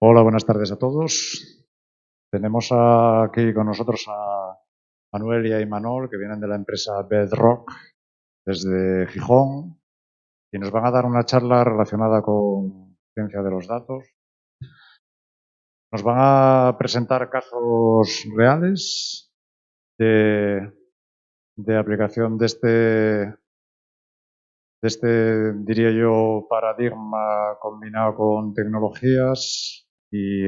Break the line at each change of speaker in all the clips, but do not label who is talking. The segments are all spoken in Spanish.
Hola, buenas tardes a todos. Tenemos aquí con nosotros a Manuel y a Imanol, que vienen de la empresa Bedrock desde Gijón, y nos van a dar una charla relacionada con ciencia de los datos. Nos van a presentar casos reales de aplicación de diría yo, paradigma combinado con tecnologías y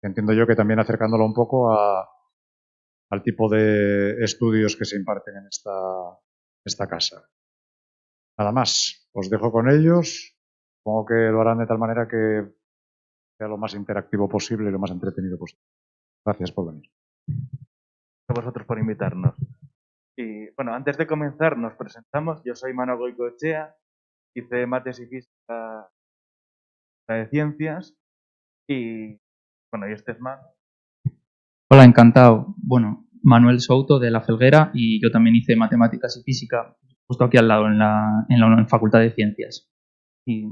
entiendo yo que también acercándolo un poco al tipo de estudios que se imparten en esta casa. Nada más, os dejo con ellos. Supongo que lo harán de tal manera que sea lo más interactivo posible y lo más entretenido posible. Gracias por venir.
A vosotros por invitarnos. Y bueno, antes de comenzar nos presentamos. Yo soy Mano Goicoechea, hice mates y física de ciencias y bueno, y este es Manu.
Hola, encantado. Bueno, Manuel Souto de La Felguera y yo también hice matemáticas y física justo aquí al lado en la Facultad de Ciencias.
Sí,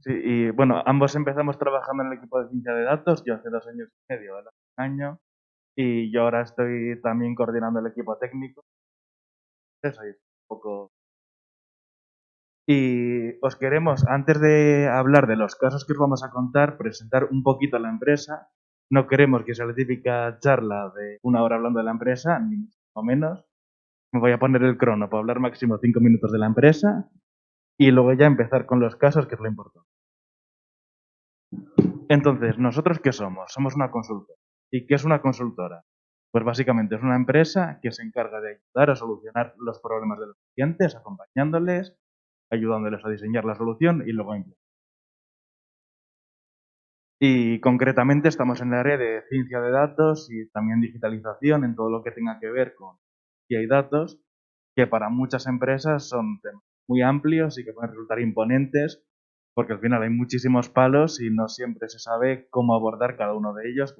y bueno, ambos empezamos trabajando en el equipo de ciencia de datos, yo hace 2 años y medio, él hace 1 año, y yo ahora estoy también coordinando el equipo técnico. Eso es un poco. Y os queremos, antes de hablar de los casos que os vamos a contar, presentar un poquito la empresa. No queremos que sea la típica charla de 1 hora hablando de la empresa, ni mucho menos. Me voy a poner el crono para hablar máximo 5 minutos de la empresa y luego ya empezar con los casos, que es lo importante. Entonces, ¿nosotros qué somos? Somos una consultora. ¿Y qué es una consultora? Pues básicamente es una empresa que se encarga de ayudar a solucionar los problemas de los clientes, acompañándoles, ayudándoles a diseñar la solución y luego implementar. Y concretamente estamos en el área de ciencia de datos y también digitalización en todo lo que tenga que ver con ciencia y datos, que para muchas empresas son temas muy amplios y que pueden resultar imponentes, porque al final hay muchísimos palos y no siempre se sabe cómo abordar cada uno de ellos.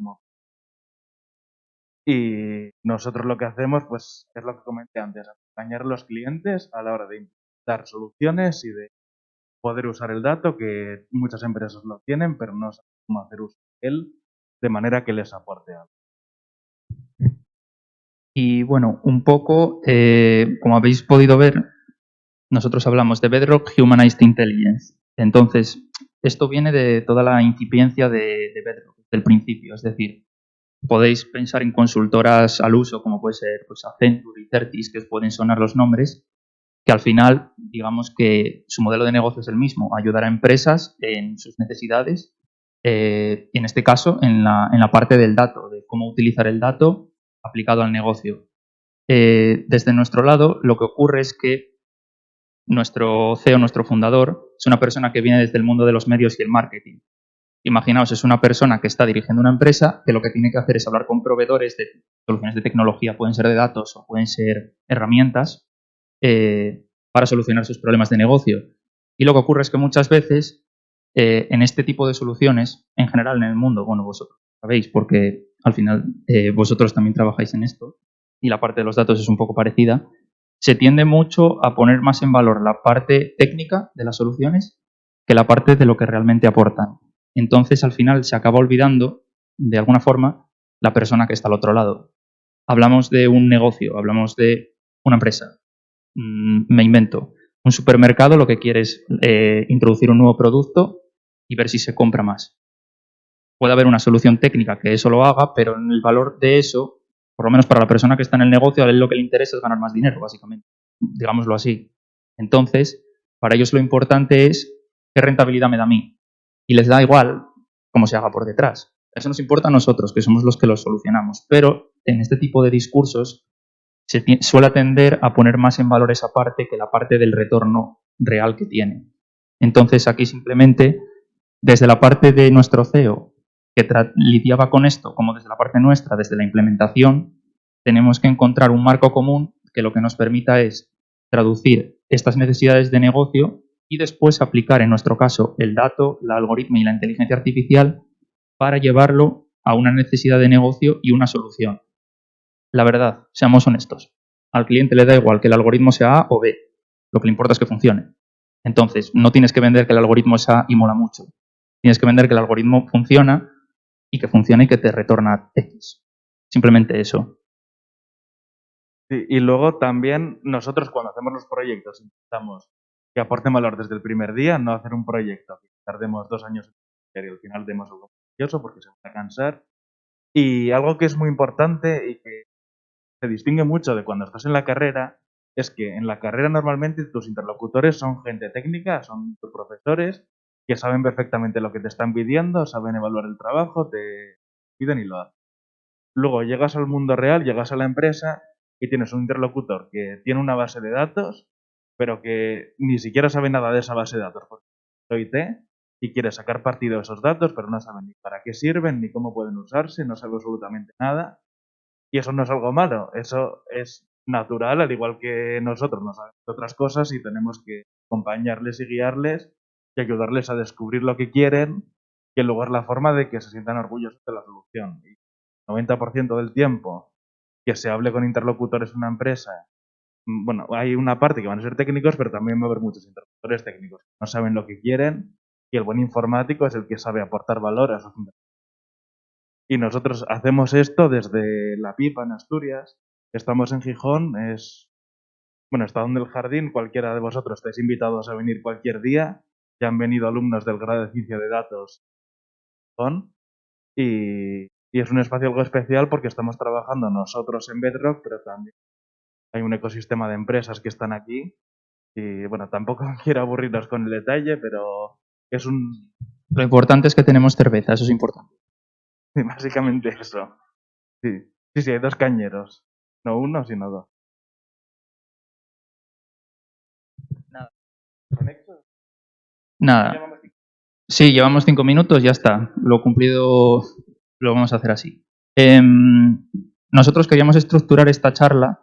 Y nosotros lo que hacemos, pues, es lo que comenté antes, acompañar a los clientes a la hora de implementar soluciones y de poder usar el dato, que muchas empresas lo tienen, pero no saben cómo hacer uso de él de manera que les aporte algo.
Y bueno, un poco, como habéis podido ver, nosotros hablamos de Bedrock Humanized Intelligence. Entonces, esto viene de toda la incipiencia de Bedrock, del principio. Es decir, podéis pensar en consultoras al uso, como puede ser pues, Accenture y Certis, que os pueden sonar los nombres, que al final, digamos que su modelo de negocio es el mismo, ayudar a empresas en sus necesidades, y en este caso en la parte del dato, de cómo utilizar el dato aplicado al negocio. Desde nuestro lado, lo que ocurre es que nuestro CEO, nuestro fundador, es una persona que viene desde el mundo de los medios y el marketing. Imaginaos, es una persona que está dirigiendo una empresa que lo que tiene que hacer es hablar con proveedores de soluciones de tecnología, pueden ser de datos o pueden ser herramientas, para solucionar sus problemas de negocio. Y lo que ocurre es que muchas veces en este tipo de soluciones, en general en el mundo, bueno, vosotros sabéis porque al final vosotros también trabajáis en esto y la parte de los datos es un poco parecida, se tiende mucho a poner más en valor la parte técnica de las soluciones que la parte de lo que realmente aportan. Entonces, al final se acaba olvidando, de alguna forma, la persona que está al otro lado. Hablamos de un negocio, hablamos de una empresa. Me invento. Un supermercado lo que quiere es introducir un nuevo producto y ver si se compra más. Puede haber una solución técnica que eso lo haga, pero en el valor de eso, por lo menos para la persona que está en el negocio, a él lo que le interesa es ganar más dinero, básicamente. Digámoslo así. Entonces, para ellos lo importante es qué rentabilidad me da a mí. Y les da igual cómo se haga por detrás. Eso nos importa a nosotros, que somos los que lo solucionamos. Pero en este tipo de discursos se suele tender a poner más en valor esa parte que la parte del retorno real que tiene. Entonces, aquí simplemente, desde la parte de nuestro CEO, que lidiaba con esto, como desde la parte nuestra, desde la implementación, tenemos que encontrar un marco común que lo que nos permita es traducir estas necesidades de negocio y después aplicar, en nuestro caso, el dato, el algoritmo y la inteligencia artificial para llevarlo a una necesidad de negocio y una solución. La verdad, seamos honestos. Al cliente le da igual que el algoritmo sea A o B. Lo que le importa es que funcione. Entonces, no tienes que vender que el algoritmo es A y mola mucho. Tienes que vender que el algoritmo funciona y que te retorna X. Simplemente eso.
Sí, y luego también nosotros cuando hacemos los proyectos intentamos que aporten valor desde el primer día, no hacer un proyecto que tardemos 2 años en y al final demos algo maravilloso porque se va a cansar. Y algo que es muy importante y que se distingue mucho de cuando estás en la carrera es que en la carrera normalmente tus interlocutores son gente técnica, son tus profesores que saben perfectamente lo que te están pidiendo, saben evaluar el trabajo, te piden y lo hacen. Luego llegas al mundo real, llegas a la empresa y tienes un interlocutor que tiene una base de datos, pero que ni siquiera sabe nada de esa base de datos, porque es IT y quiere sacar partido de esos datos, pero no sabe ni para qué sirven, ni cómo pueden usarse, no sabe absolutamente nada. Y eso no es algo malo, eso es natural, al igual que nosotros nos sabemos otras cosas y tenemos que acompañarles y guiarles y ayudarles a descubrir lo que quieren, y luego es la forma de que se sientan orgullosos de la solución. Y 90% del tiempo que se hable con interlocutores en una empresa, bueno, hay una parte que van a ser técnicos, pero también va a haber muchos interlocutores técnicos que no saben lo que quieren, y el buen informático es el que sabe aportar valor a esos interlocutores. Y nosotros hacemos esto desde La Pipa, en Asturias. Estamos en Gijón, está donde el jardín, cualquiera de vosotros estáis invitados a venir cualquier día. Ya han venido alumnos del grado de Ciencia de Datos en Gijón. Y es un espacio algo especial porque estamos trabajando nosotros en Bedrock, pero también hay un ecosistema de empresas que están aquí. Y bueno, tampoco quiero aburrirnos con el detalle, pero es un...
Lo importante es que tenemos cerveza, eso es importante.
Sí, básicamente eso. Sí, hay 2 cañeros. No 1, sino 2.
Nada. Sí, llevamos 5 minutos, ya está. Lo cumplido lo vamos a hacer así. Nosotros queríamos estructurar esta charla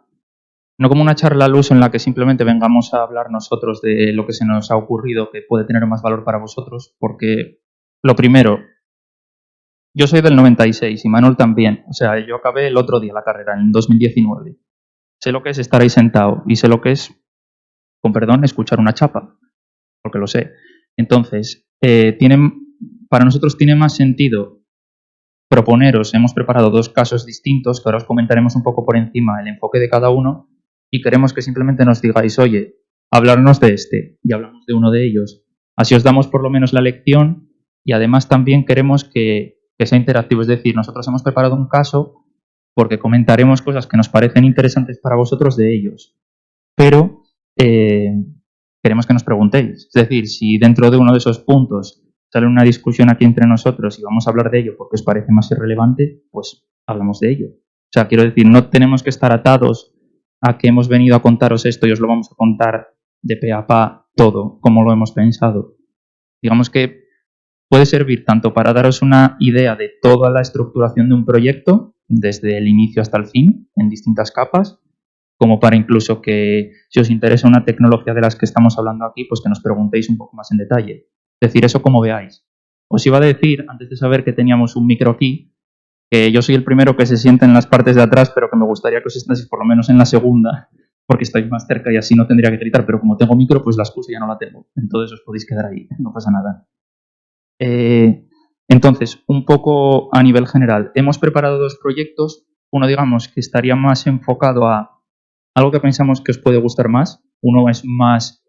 no como una charla al uso en la que simplemente vengamos a hablar nosotros de lo que se nos ha ocurrido que puede tener más valor para vosotros, porque lo primero, yo soy del 96 y Manuel también. O sea, yo acabé el otro día la carrera, en 2019. Sé lo que es estar ahí sentado y sé lo que es, con perdón, escuchar una chapa, porque lo sé. Entonces, para nosotros tiene más sentido proponeros, hemos preparado 2 casos distintos, que ahora os comentaremos un poco por encima el enfoque de cada uno, y queremos que simplemente nos digáis, oye, hablarnos de este, y hablamos de uno de ellos. Así os damos por lo menos la lección, y además también queremos que sea interactivo, es decir, nosotros hemos preparado un caso porque comentaremos cosas que nos parecen interesantes para vosotros de ellos, pero queremos que nos preguntéis. Es decir, si dentro de uno de esos puntos sale una discusión aquí entre nosotros y vamos a hablar de ello porque os parece más irrelevante, pues hablamos de ello. O sea, quiero decir, no tenemos que estar atados a que hemos venido a contaros esto y os lo vamos a contar de pe a pa todo, como lo hemos pensado. Digamos que puede servir tanto para daros una idea de toda la estructuración de un proyecto, desde el inicio hasta el fin, en distintas capas, como para incluso que, si os interesa una tecnología de las que estamos hablando aquí, pues que nos preguntéis un poco más en detalle. Es decir, eso como veáis. Os iba a decir, antes de saber que teníamos un micro aquí, que yo soy el primero que se sienta en las partes de atrás, pero que me gustaría que os estéis por lo menos en la segunda, porque estáis más cerca y así no tendría que gritar, pero como tengo micro, pues la excusa ya no la tengo. Entonces os podéis quedar ahí, no pasa nada. Entonces, un poco a nivel general, hemos preparado 2 proyectos. Uno, digamos, que estaría más enfocado a algo que pensamos que os puede gustar más. Uno es más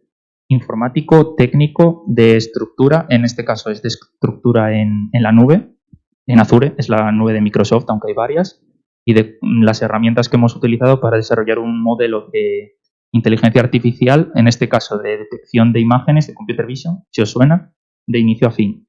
informático, técnico, de estructura. En este caso es de estructura en la nube. En Azure, es la nube de Microsoft, aunque hay varias. Y de las herramientas que hemos utilizado para desarrollar un modelo de inteligencia artificial, en este caso de detección de imágenes, de computer vision, si os suena, de inicio a fin.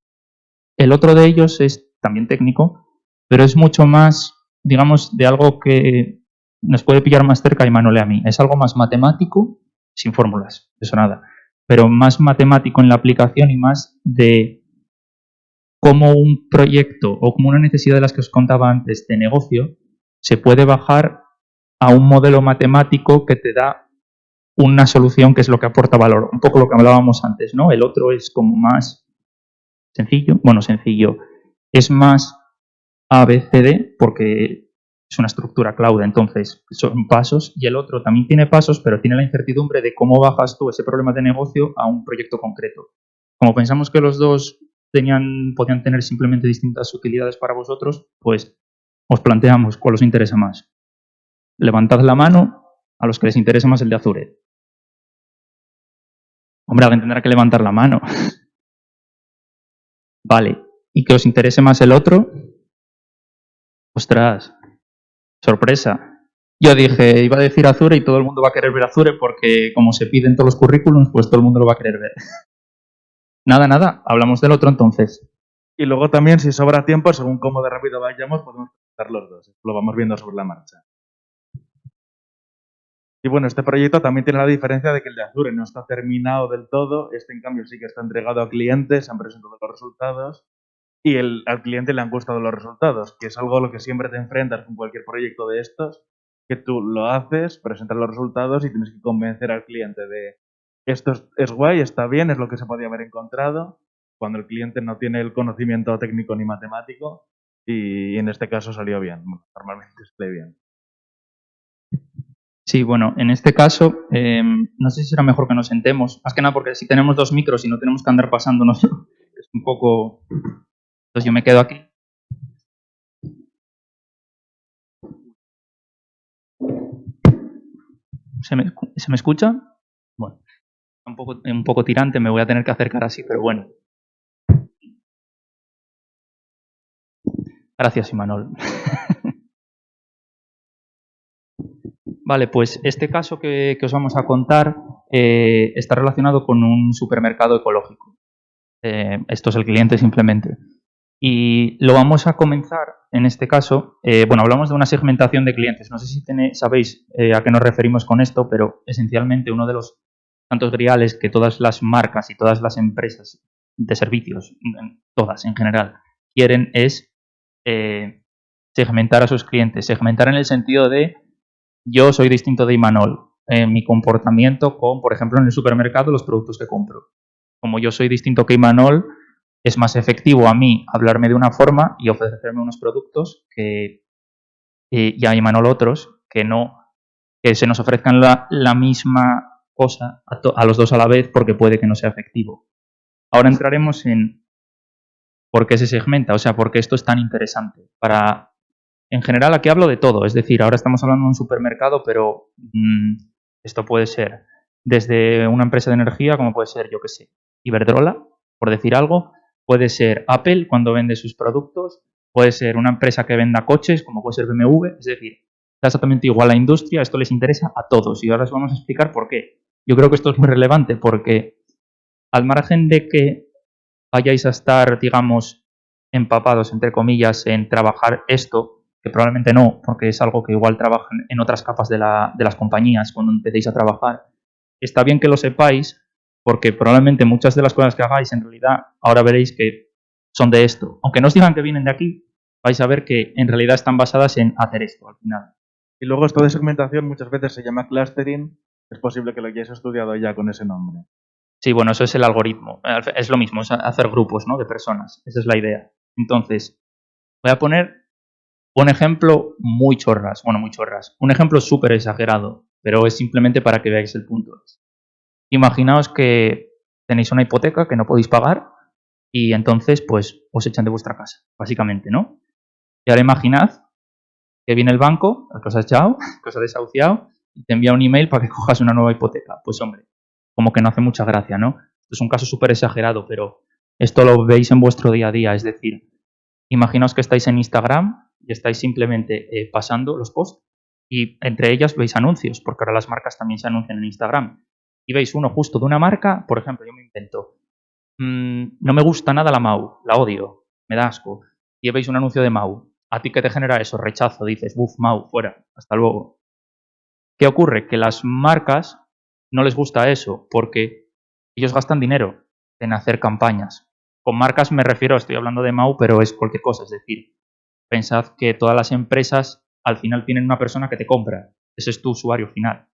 El otro de ellos es también técnico, pero es mucho más, digamos, de algo que nos puede pillar más cerca a Imanol y a mí. Es algo más matemático, sin fórmulas, eso nada, pero más matemático en la aplicación y más de cómo un proyecto o como una necesidad de las que os contaba antes de negocio se puede bajar a un modelo matemático que te da una solución que es lo que aporta valor. Un poco lo que hablábamos antes, ¿no? El otro es como más sencillo, es más ABCD porque es una estructura cloud, entonces son pasos, y el otro también tiene pasos, pero tiene la incertidumbre de cómo bajas tú ese problema de negocio a un proyecto concreto. Como pensamos que los dos podían tener simplemente distintas utilidades para vosotros, pues os planteamos cuál os interesa más. Levantad la mano a los que les interesa más el de Azure. Hombre, alguien tendrá que levantar la mano. Vale. ¿Y que os interese más el otro? Ostras, sorpresa. Yo dije, iba a decir Azure y todo el mundo va a querer ver Azure porque como se piden todos los currículums, pues todo el mundo lo va a querer ver. Nada, hablamos del otro entonces.
Y luego también, si sobra tiempo, según cómo de rápido vayamos, podemos presentar los dos. Lo vamos viendo sobre la marcha. Y bueno, este proyecto también tiene la diferencia de que el de Azure no está terminado del todo. Este, en cambio, sí que está entregado a clientes, han presentado los resultados y al cliente le han gustado los resultados, que es algo a lo que siempre te enfrentas con cualquier proyecto de estos, que tú lo haces, presentas los resultados y tienes que convencer al cliente de esto es guay, está bien, es lo que se podía haber encontrado, cuando el cliente no tiene el conocimiento técnico ni matemático, y en este caso salió bien. Bueno, normalmente sale bien.
Sí, bueno, en este caso, no sé si será mejor que nos sentemos, más que nada porque si tenemos dos micros y no tenemos que andar pasándonos, es un poco... Entonces yo me quedo aquí. ¿Se me escucha? Bueno, un poco tirante, me voy a tener que acercar así, pero bueno. Gracias, Imanol. Vale, pues este caso que os vamos a contar está relacionado con un supermercado ecológico. Esto es el cliente simplemente. Y lo vamos a comenzar, en este caso, bueno, hablamos de una segmentación de clientes. No sé si sabéis a qué nos referimos con esto, pero esencialmente uno de los tantos griales que todas las marcas y todas las empresas de servicios, todas en general, quieren es segmentar a sus clientes. Segmentar en el sentido de yo soy distinto de Imanol en mi comportamiento con, por ejemplo, en el supermercado los productos que compro. Como yo soy distinto que Imanol, es más efectivo a mí hablarme de una forma y ofrecerme unos productos y a Imanol otros que se nos ofrezcan la misma cosa a los dos a la vez porque puede que no sea efectivo. Ahora entraremos en por qué se segmenta, o sea, por qué esto es tan interesante. En general aquí hablo de todo, es decir, ahora estamos hablando de un supermercado, pero esto puede ser desde una empresa de energía, como puede ser, yo qué sé, Iberdrola, por decir algo, puede ser Apple cuando vende sus productos, puede ser una empresa que venda coches, como puede ser BMW, es decir, está exactamente igual la industria, esto les interesa a todos y ahora os vamos a explicar por qué. Yo creo que esto es muy relevante porque al margen de que vayáis a estar, digamos, empapados, entre comillas, en trabajar esto, que probablemente no, porque es algo que igual trabajan en otras capas de las compañías cuando empecéis a trabajar. Está bien que lo sepáis, porque probablemente muchas de las cosas que hagáis en realidad ahora veréis que son de esto. Aunque no os digan que vienen de aquí, vais a ver que en realidad están basadas en hacer esto al final.
Y luego esto de segmentación muchas veces se llama clustering, es posible que lo hayáis estudiado ya con ese nombre.
Sí, bueno, eso es el algoritmo. Es lo mismo, es hacer grupos, ¿no?, de personas. Esa es la idea. Entonces, voy a poner un ejemplo muy chorras. Un ejemplo súper exagerado, pero es simplemente para que veáis el punto. Imaginaos que tenéis una hipoteca que no podéis pagar y entonces, pues, os echan de vuestra casa, básicamente, ¿no? Y ahora imaginad que viene el banco, que os ha echado, que os ha desahuciado, y te envía un email para que cojas una nueva hipoteca. Pues, hombre, como que no hace mucha gracia, ¿no? Esto es un caso súper exagerado, pero esto lo veis en vuestro día a día. Es decir, imaginaos que estáis en Instagram y estáis simplemente pasando los posts y entre ellas veis anuncios, porque ahora las marcas también se anuncian en Instagram. Y veis uno justo de una marca, por ejemplo, yo me invento, no me gusta nada la Mau, la odio, me da asco. Y veis un anuncio de Mau. ¿A ti qué te genera eso? Rechazo, dices, buf, Mau, fuera, hasta luego. ¿Qué ocurre? Que las marcas no les gusta eso, porque ellos gastan dinero en hacer campañas. Con marcas me refiero, estoy hablando de Mau, pero es cualquier cosa. Es decir, pensad que todas las empresas al final tienen una persona que te compra. Ese es tu usuario final.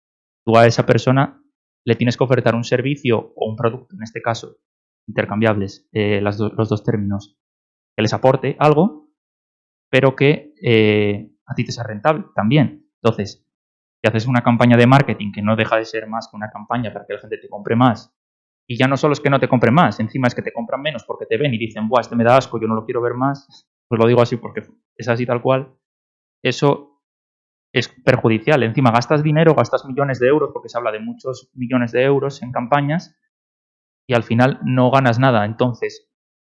Tú a esa persona le tienes que ofertar un servicio o un producto, en este caso, intercambiables, los dos términos, que les aporte algo, pero que a ti te sea rentable también. Entonces, si haces una campaña de marketing que no deja de ser más que una campaña para que la gente te compre más, Y ya no solo es que no te compren más, encima es que te compran menos porque te ven y dicen, buah, este me da asco, yo no lo quiero ver más. Pues lo digo así porque es así tal cual. Eso es perjudicial. Encima gastas dinero, gastas millones de euros, porque se habla de muchos millones de euros en campañas, y al final no ganas nada. Entonces,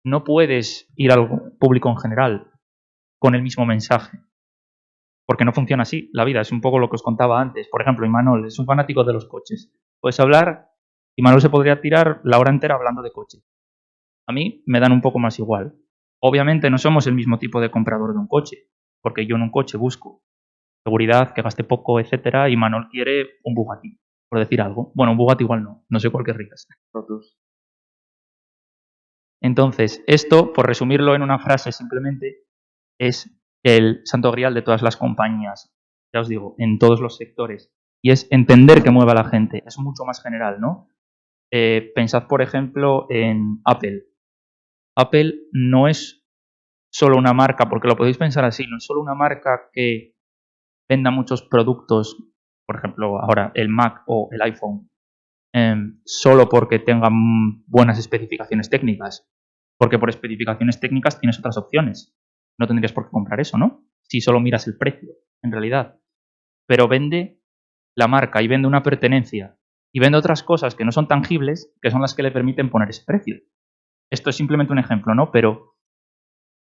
no puedes ir al público en general con el mismo mensaje, porque no funciona así. La vida es un poco lo que os contaba antes. Por ejemplo, Imanol es un fanático de los coches. Puedes hablar, Imanol se podría tirar la hora entera hablando de coches. A mí me dan un poco más igual. Obviamente no somos el mismo tipo de comprador de un coche, porque yo en un coche busco seguridad, que gaste poco, etcétera, y Imanol quiere un Bugatti, por decir algo. Bueno, un Bugatti igual no sé cuál querrías.
Lotus.
Entonces, esto, por resumirlo en una frase simplemente, es el santo grial de todas las compañías, ya os digo, en todos los sectores. Y es entender que mueve a la gente. Es mucho más general, ¿no? Pensad, por ejemplo, en Apple. Apple no es solo una marca, porque lo podéis pensar así, no es solo una marca que venda muchos productos, por ejemplo, ahora el Mac o el iPhone, solo porque tengan buenas especificaciones técnicas. Porque por especificaciones técnicas tienes otras opciones. No tendrías por qué comprar eso, ¿no? Si solo miras el precio, en realidad. Pero vende la marca y vende una pertenencia y vende otras cosas que no son tangibles, que son las que le permiten poner ese precio. Esto es simplemente un ejemplo, ¿no? Pero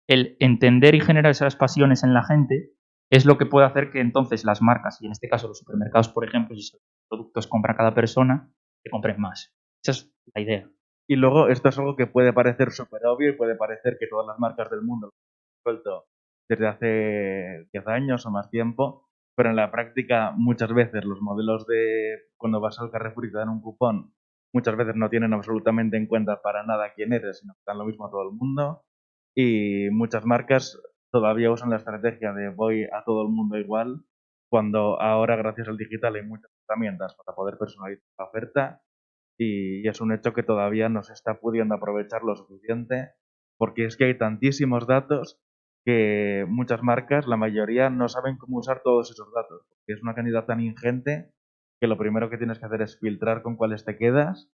el entender y generar esas pasiones en la gente es lo que puede hacer que entonces las marcas, y en este caso los supermercados, por ejemplo, si esos productos compra cada persona, te compren más. Esa es la idea.
Y luego, esto es algo que puede parecer súper obvio y puede parecer que todas las marcas del mundo lo han resuelto desde hace 10 años o más tiempo, pero en la práctica muchas veces los modelos de cuando vas al Carrefour y te dan un cupón, muchas veces no tienen absolutamente en cuenta para nada quién eres, sino que dan lo mismo a todo el mundo. Y muchas marcas todavía usan la estrategia de voy a todo el mundo igual, cuando ahora gracias al digital hay muchas herramientas para poder personalizar la oferta y es un hecho que todavía no se está pudiendo aprovechar lo suficiente porque es que hay tantísimos datos que muchas marcas, la mayoría, no saben cómo usar todos esos datos, porque es una cantidad tan ingente que lo primero que tienes que hacer es filtrar con cuáles te quedas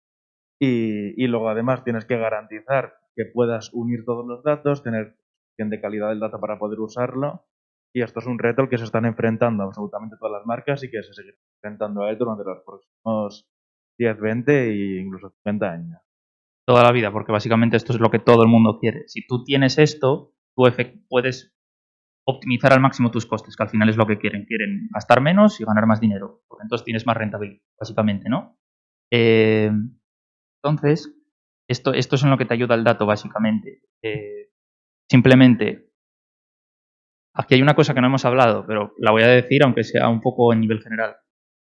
y luego además tienes que garantizar que puedas unir todos los datos, tener suficiente calidad del dato para poder usarlo. Y esto es un reto al que se están enfrentando absolutamente todas las marcas y que se seguirán enfrentando a él durante los próximos 10, 20 e incluso 50 años.
Toda la vida, porque básicamente esto es lo que todo el mundo quiere. Si tú tienes esto, tú puedes optimizar al máximo tus costes, que al final es lo que quieren. Quieren gastar menos y ganar más dinero, porque entonces tienes más rentabilidad, básicamente, ¿no? Entonces, esto es en lo que te ayuda el dato, básicamente. Simplemente, aquí hay una cosa que no hemos hablado, pero la voy a decir, aunque sea un poco en nivel general.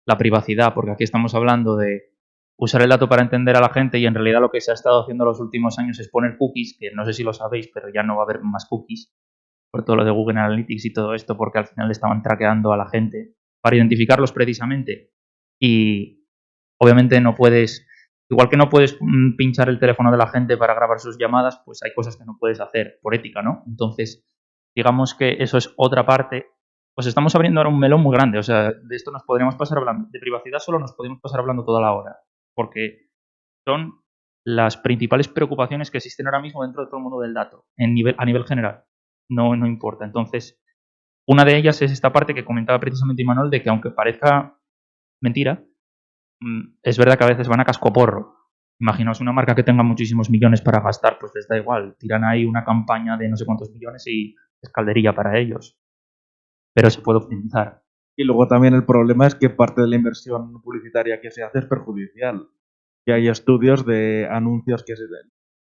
La privacidad, porque aquí estamos hablando de usar el dato para entender a la gente y en realidad lo que se ha estado haciendo en los últimos años es poner cookies, que no sé si lo sabéis, pero ya no va a haber más cookies por todo lo de Google Analytics y todo esto, porque al final estaban traqueando a la gente para identificarlos precisamente. Y obviamente no puedes, igual que no puedes pinchar el teléfono de la gente para grabar sus llamadas, pues hay cosas que no puedes hacer por ética, ¿no? Entonces, digamos que eso es otra parte. Pues estamos abriendo ahora un melón muy grande, o sea, de esto nos podríamos pasar hablando, de privacidad solo nos podemos pasar hablando toda la hora, porque son las principales preocupaciones que existen ahora mismo dentro de todo el mundo del dato, a nivel general. No importa. Entonces, una de ellas es esta parte que comentaba precisamente Imanol, de que aunque parezca mentira, es verdad que a veces van a cascoporro. Imaginaos una marca que tenga muchísimos millones para gastar, pues les da igual. Tiran ahí una campaña de no sé cuántos millones y es calderilla para ellos. Pero se puede optimizar.
Y luego también el problema es que parte de la inversión publicitaria que se hace es perjudicial. Que hay estudios de anuncios que un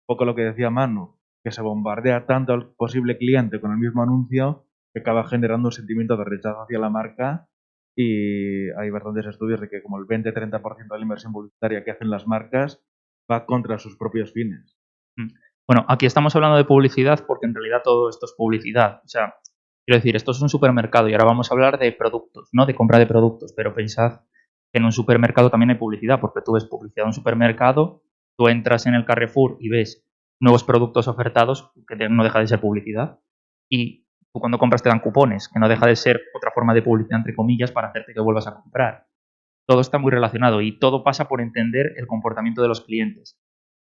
poco lo que decía Manu, que se bombardea tanto al posible cliente con el mismo anuncio que acaba generando un sentimiento de rechazo hacia la marca y hay bastantes estudios de que como el 20-30% de la inversión publicitaria que hacen las marcas va contra sus propios fines.
Bueno, aquí estamos hablando de publicidad porque en realidad todo esto es publicidad. O sea, quiero decir, esto es un supermercado y ahora vamos a hablar de productos, ¿no? De compra de productos, pero pensad que en un supermercado también hay publicidad, porque tú ves publicidad en un supermercado, tú entras en el Carrefour y ves nuevos productos ofertados, que no deja de ser publicidad, y tú cuando compras te dan cupones, que no deja de ser otra forma de publicidad, entre comillas, para hacerte que vuelvas a comprar. todo está muy relacionado y todo pasa por entender el comportamiento de los clientes.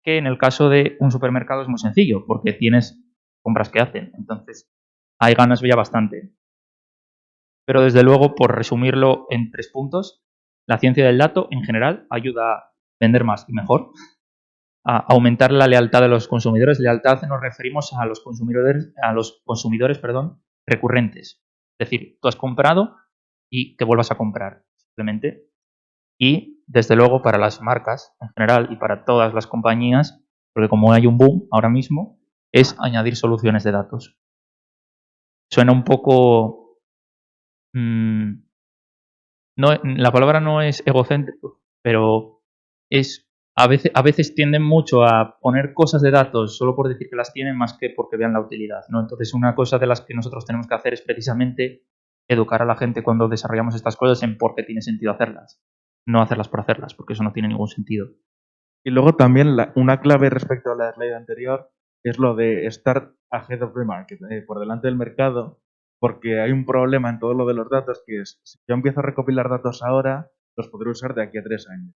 Que en el caso de un supermercado es muy sencillo, porque tienes compras que hacen. Entonces, ahí ganas ya bastante. Pero desde luego, por resumirlo en 3 puntos, la ciencia del dato en general ayuda a vender más y mejor, a aumentar la lealtad de los consumidores. Lealtad nos referimos a los consumidores, recurrentes. Es decir, tú has comprado y que vuelvas a comprar, simplemente. Y, desde luego, para las marcas en general y para todas las compañías, porque como hay un boom ahora mismo, es añadir soluciones de datos. Suena un poco... la palabra no es egocéntrico, pero es a veces tienden mucho a poner cosas de datos solo por decir que las tienen más que porque vean la utilidad, ¿no? Entonces, una cosa de las que nosotros tenemos que hacer es precisamente educar a la gente cuando desarrollamos estas cosas en por qué tiene sentido hacerlas, no hacerlas por hacerlas, porque eso no tiene ningún sentido.
Y luego también una clave respecto a la slide anterior es lo de estar ahead of the market, por delante del mercado, porque hay un problema en todo lo de los datos, que es, si yo empiezo a recopilar datos ahora, los podré usar de aquí a 3 años.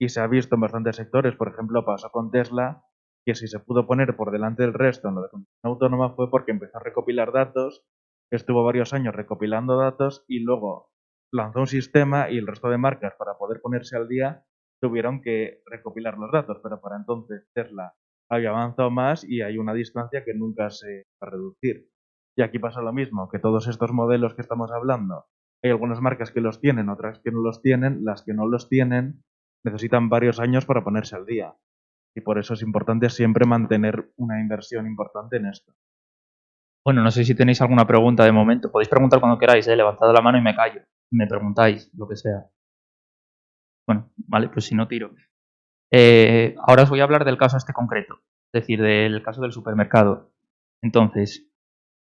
Y se ha visto en bastantes sectores, por ejemplo, pasó con Tesla, que si se pudo poner por delante del resto en lo de conducción autónoma fue porque empezó a recopilar datos, estuvo varios años recopilando datos y luego lanzó un sistema y el resto de marcas, para poder ponerse al día, tuvieron que recopilar los datos, pero para entonces Tesla había avanzado más y hay una distancia que nunca se va a reducir. Y aquí pasa lo mismo, que todos estos modelos que estamos hablando, hay algunas marcas que los tienen, otras que no los tienen, las que no los tienen necesitan varios años para ponerse al día. Y por eso es importante siempre mantener una inversión importante en esto.
Bueno, no sé si tenéis alguna pregunta de momento. Podéis preguntar cuando queráis, levantad la mano y me callo. Me preguntáis, lo que sea. Bueno, vale, pues si no tiro. Ahora os voy a hablar del caso este concreto, es decir, del caso del supermercado. Entonces,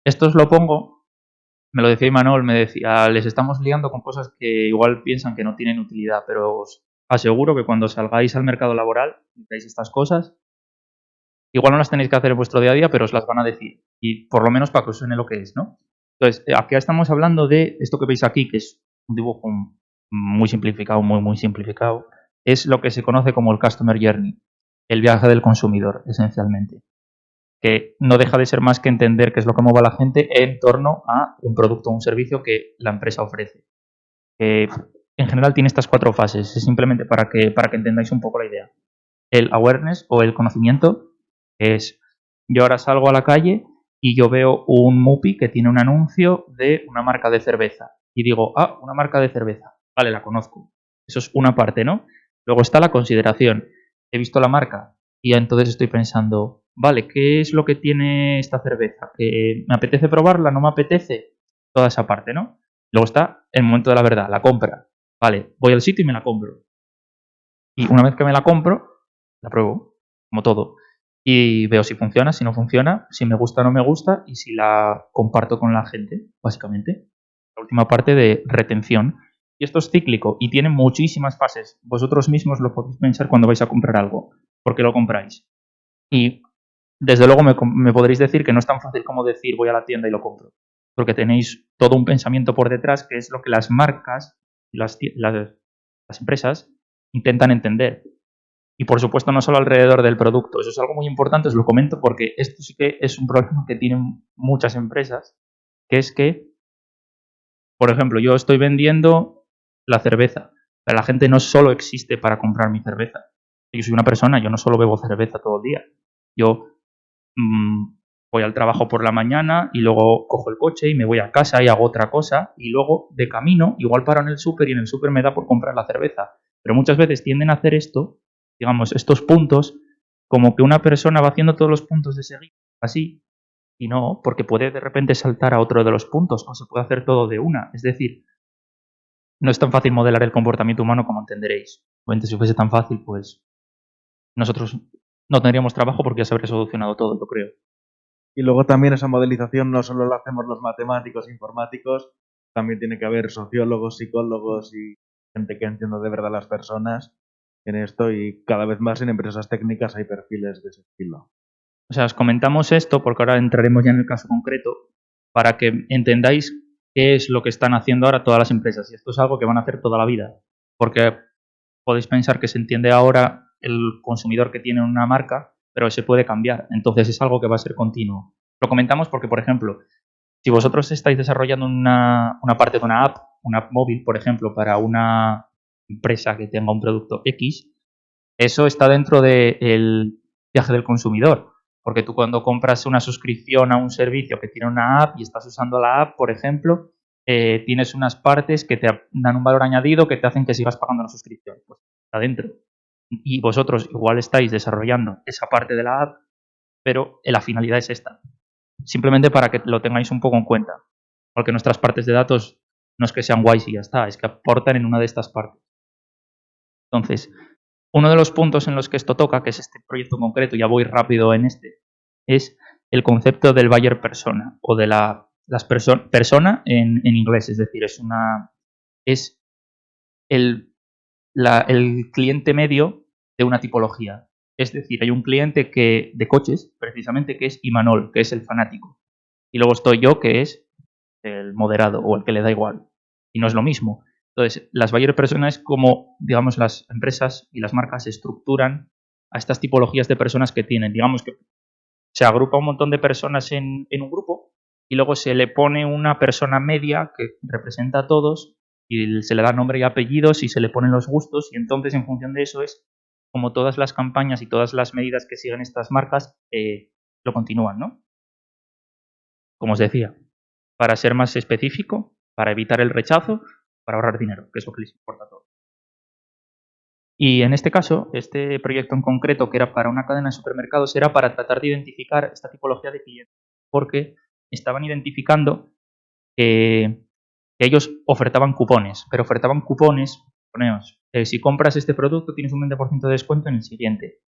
esto os lo pongo, me lo decía Imanol, me decía, les estamos liando con cosas que igual piensan que no tienen utilidad, pero os aseguro que cuando salgáis al mercado laboral y veáis estas cosas, igual no las tenéis que hacer en vuestro día a día, pero os las van a decir. Y por lo menos para que os suene lo que es, ¿no? Entonces, aquí estamos hablando de esto que veis aquí, que es un dibujo muy simplificado, muy simplificado. Es lo que se conoce como el Customer Journey, el viaje del consumidor, esencialmente. Que no deja de ser más que entender qué es lo que mueve a la gente en torno a un producto o un servicio que la empresa ofrece. En general tiene estas 4 fases, es simplemente para que entendáis un poco la idea. El awareness o el conocimiento es, yo ahora salgo a la calle y yo veo un MUPI que tiene un anuncio de una marca de cerveza y digo, una marca de cerveza, vale, la conozco. Eso es una parte, ¿no? Luego está la consideración. He visto la marca y entonces estoy pensando, vale, ¿qué es lo que tiene esta cerveza? ¿Que me apetece probarla? ¿No me apetece? Toda esa parte, ¿no? Luego está el momento de la verdad, la compra. Vale, voy al sitio y me la compro. Y una vez que me la compro, la pruebo, como todo. Y veo si funciona, si no funciona, si me gusta o no me gusta y si la comparto con la gente, básicamente. La última parte de retención. Y esto es cíclico y tiene muchísimas fases. Vosotros mismos lo podéis pensar cuando vais a comprar algo. ¿Por qué lo compráis? Y desde luego me podréis decir que no es tan fácil como decir voy a la tienda y lo compro. Porque tenéis todo un pensamiento por detrás que es lo que las marcas, las empresas intentan entender. Y por supuesto no solo alrededor del producto. Eso es algo muy importante, os lo comento porque esto sí que es un problema que tienen muchas empresas, que es que, por ejemplo, yo estoy vendiendo la cerveza, pero la gente no solo existe para comprar mi cerveza. Yo soy una persona, yo no solo bebo cerveza todo el día. Yo voy al trabajo por la mañana y luego cojo el coche y me voy a casa y hago otra cosa y luego de camino igual paro en el súper y en el súper me da por comprar la cerveza. Pero muchas veces tienden a hacer esto, digamos, estos puntos, como que una persona va haciendo todos los puntos de seguida, así, y no, porque puede de repente saltar a otro de los puntos o se puede hacer todo de una. Es decir, no es tan fácil modelar el comportamiento humano como entenderéis. Obviamente, si fuese tan fácil, pues nosotros no tendríamos trabajo porque ya se habría solucionado todo, yo creo.
Y luego también esa modelización no solo la hacemos los matemáticos, informáticos, también tiene que haber sociólogos, psicólogos y gente que entienda de verdad las personas en esto y cada vez más en empresas técnicas hay perfiles de ese estilo.
O sea, os comentamos esto porque ahora entraremos ya en el caso concreto para que entendáis qué es lo que están haciendo ahora todas las empresas. Y esto es algo que van a hacer toda la vida. porque podéis pensar que se entiende ahora el consumidor que tiene una marca, pero se puede cambiar. Entonces es algo que va a ser continuo. Lo comentamos porque, por ejemplo, si vosotros estáis desarrollando una parte de una app móvil, por ejemplo, para una empresa que tenga un producto X, eso está dentro del viaje del consumidor. Porque tú cuando compras una suscripción a un servicio que tiene una app y estás usando la app, por ejemplo, tienes unas partes que te dan un valor añadido que te hacen que sigas pagando la suscripción. Pues está dentro. Y vosotros igual estáis desarrollando esa parte de la app, pero la finalidad es esta. Simplemente para que lo tengáis un poco en cuenta. Porque nuestras partes de datos no es que sean guays y ya está, es que aportan en una de estas partes. Entonces, uno de los puntos en los que esto toca, que es este proyecto en concreto, ya voy rápido en este, es el concepto del buyer persona o de persona en inglés, es decir, es el cliente medio de una tipología. Es decir, hay un cliente de coches, precisamente, que es Imanol, que es el fanático. Y luego estoy yo, que es el moderado o el que le da igual. Y no es lo mismo. Entonces, las buyer personas es como, digamos, las empresas y las marcas estructuran a estas tipologías de personas que tienen. Digamos que se agrupa un montón de personas en un grupo y luego se le pone una persona media que representa a todos y se le da nombre y apellidos y se le ponen los gustos y entonces en función de eso es como todas las campañas y todas las medidas que siguen estas marcas lo continúan, ¿no? Como os decía, para ser más específico, para evitar el rechazo, para ahorrar dinero, que es lo que les importa a todos. Y en este caso, este proyecto en concreto, que era para una cadena de supermercados, era para tratar de identificar esta tipología de clientes, porque estaban identificando que ellos ofertaban cupones, pero ofertaban cupones, poneos, si compras este producto tienes un 20% de descuento en el siguiente.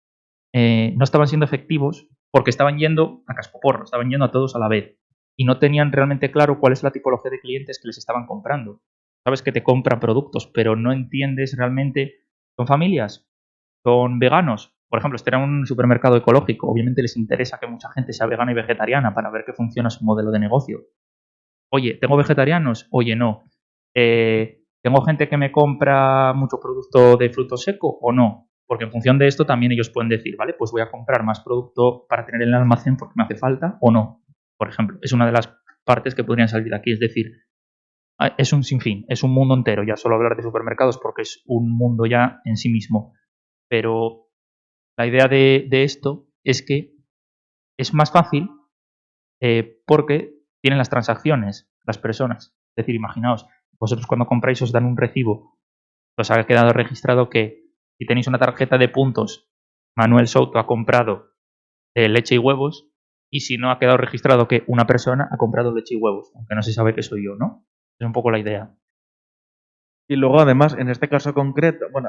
No estaban siendo efectivos porque estaban yendo a cascoporro, estaban yendo a todos a la vez y no tenían realmente claro cuál es la tipología de clientes que les estaban comprando. Sabes que te compran productos, pero no entiendes realmente. ¿Son familias? ¿Son veganos? Por ejemplo, este era un supermercado ecológico. Obviamente les interesa que mucha gente sea vegana y vegetariana para ver que funciona su modelo de negocio. Oye, ¿tengo vegetarianos? Oye, no. ¿Tengo gente que me compra mucho producto de fruto seco o no? Porque en función de esto también ellos pueden decir, vale, pues voy a comprar más producto para tener en el almacén porque me hace falta o no. Por ejemplo, es una de las partes que podrían salir de aquí. Es decir, es un sinfín, es un mundo entero. Ya solo hablar de supermercados porque es un mundo ya en sí mismo. Pero la idea de esto es que es más fácil porque tienen las transacciones, las personas. Es decir, imaginaos, vosotros cuando compráis os dan un recibo, os ha quedado registrado que si tenéis una tarjeta de puntos, Manuel Souto ha comprado leche y huevos, y si no ha quedado registrado que una persona ha comprado leche y huevos, aunque no se sabe que soy yo, ¿no? Es un poco la idea.
Y luego, además, en este caso concreto, bueno,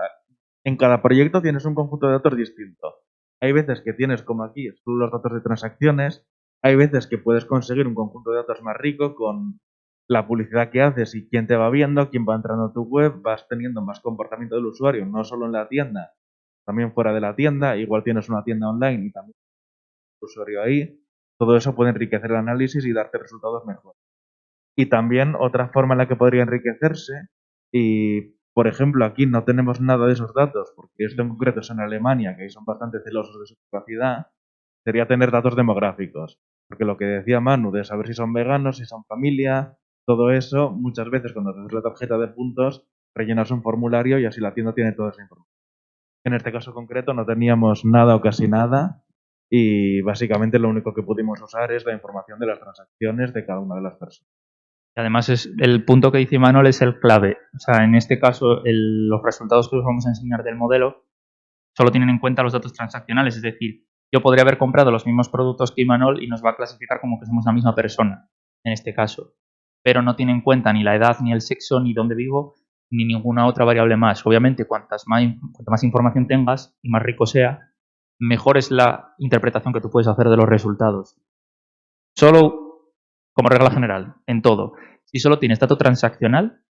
en cada proyecto tienes un conjunto de datos distinto. Hay veces que tienes, como aquí, solo los datos de transacciones. Hay veces que puedes conseguir un conjunto de datos más rico con la publicidad que haces y quién te va viendo, quién va entrando a tu web, vas teniendo más comportamiento del usuario, no solo en la tienda, también fuera de la tienda. Igual tienes una tienda online y también el usuario ahí. Todo eso puede enriquecer el análisis y darte resultados mejores. Y también otra forma en la que podría enriquecerse, y por ejemplo aquí no tenemos nada de esos datos, porque esto en concreto es en Alemania, que ahí son bastante celosos de su privacidad, sería tener datos demográficos. Porque lo que decía Manu, de saber si son veganos, si son familia, todo eso, muchas veces cuando te das la tarjeta de puntos, rellenas un formulario y así la tienda tiene toda esa información. En este caso concreto no teníamos nada o casi nada, y básicamente lo único que pudimos usar es la información de las transacciones de cada una de las personas.
Y además es el punto que dice Manuel es el clave. O sea, en este caso, los resultados que os vamos a enseñar del modelo solo tienen en cuenta los datos transaccionales. Es decir, yo podría haber comprado los mismos productos que Imanol y nos va a clasificar como que somos la misma persona, en este caso. Pero no tiene en cuenta ni la edad, ni el sexo, ni dónde vivo, ni ninguna otra variable más. Obviamente, cuanta más información tengas y más rico sea, mejor es la interpretación que tú puedes hacer de los resultados. Solo como regla general, en todo. Si solo tienes dato transaccional,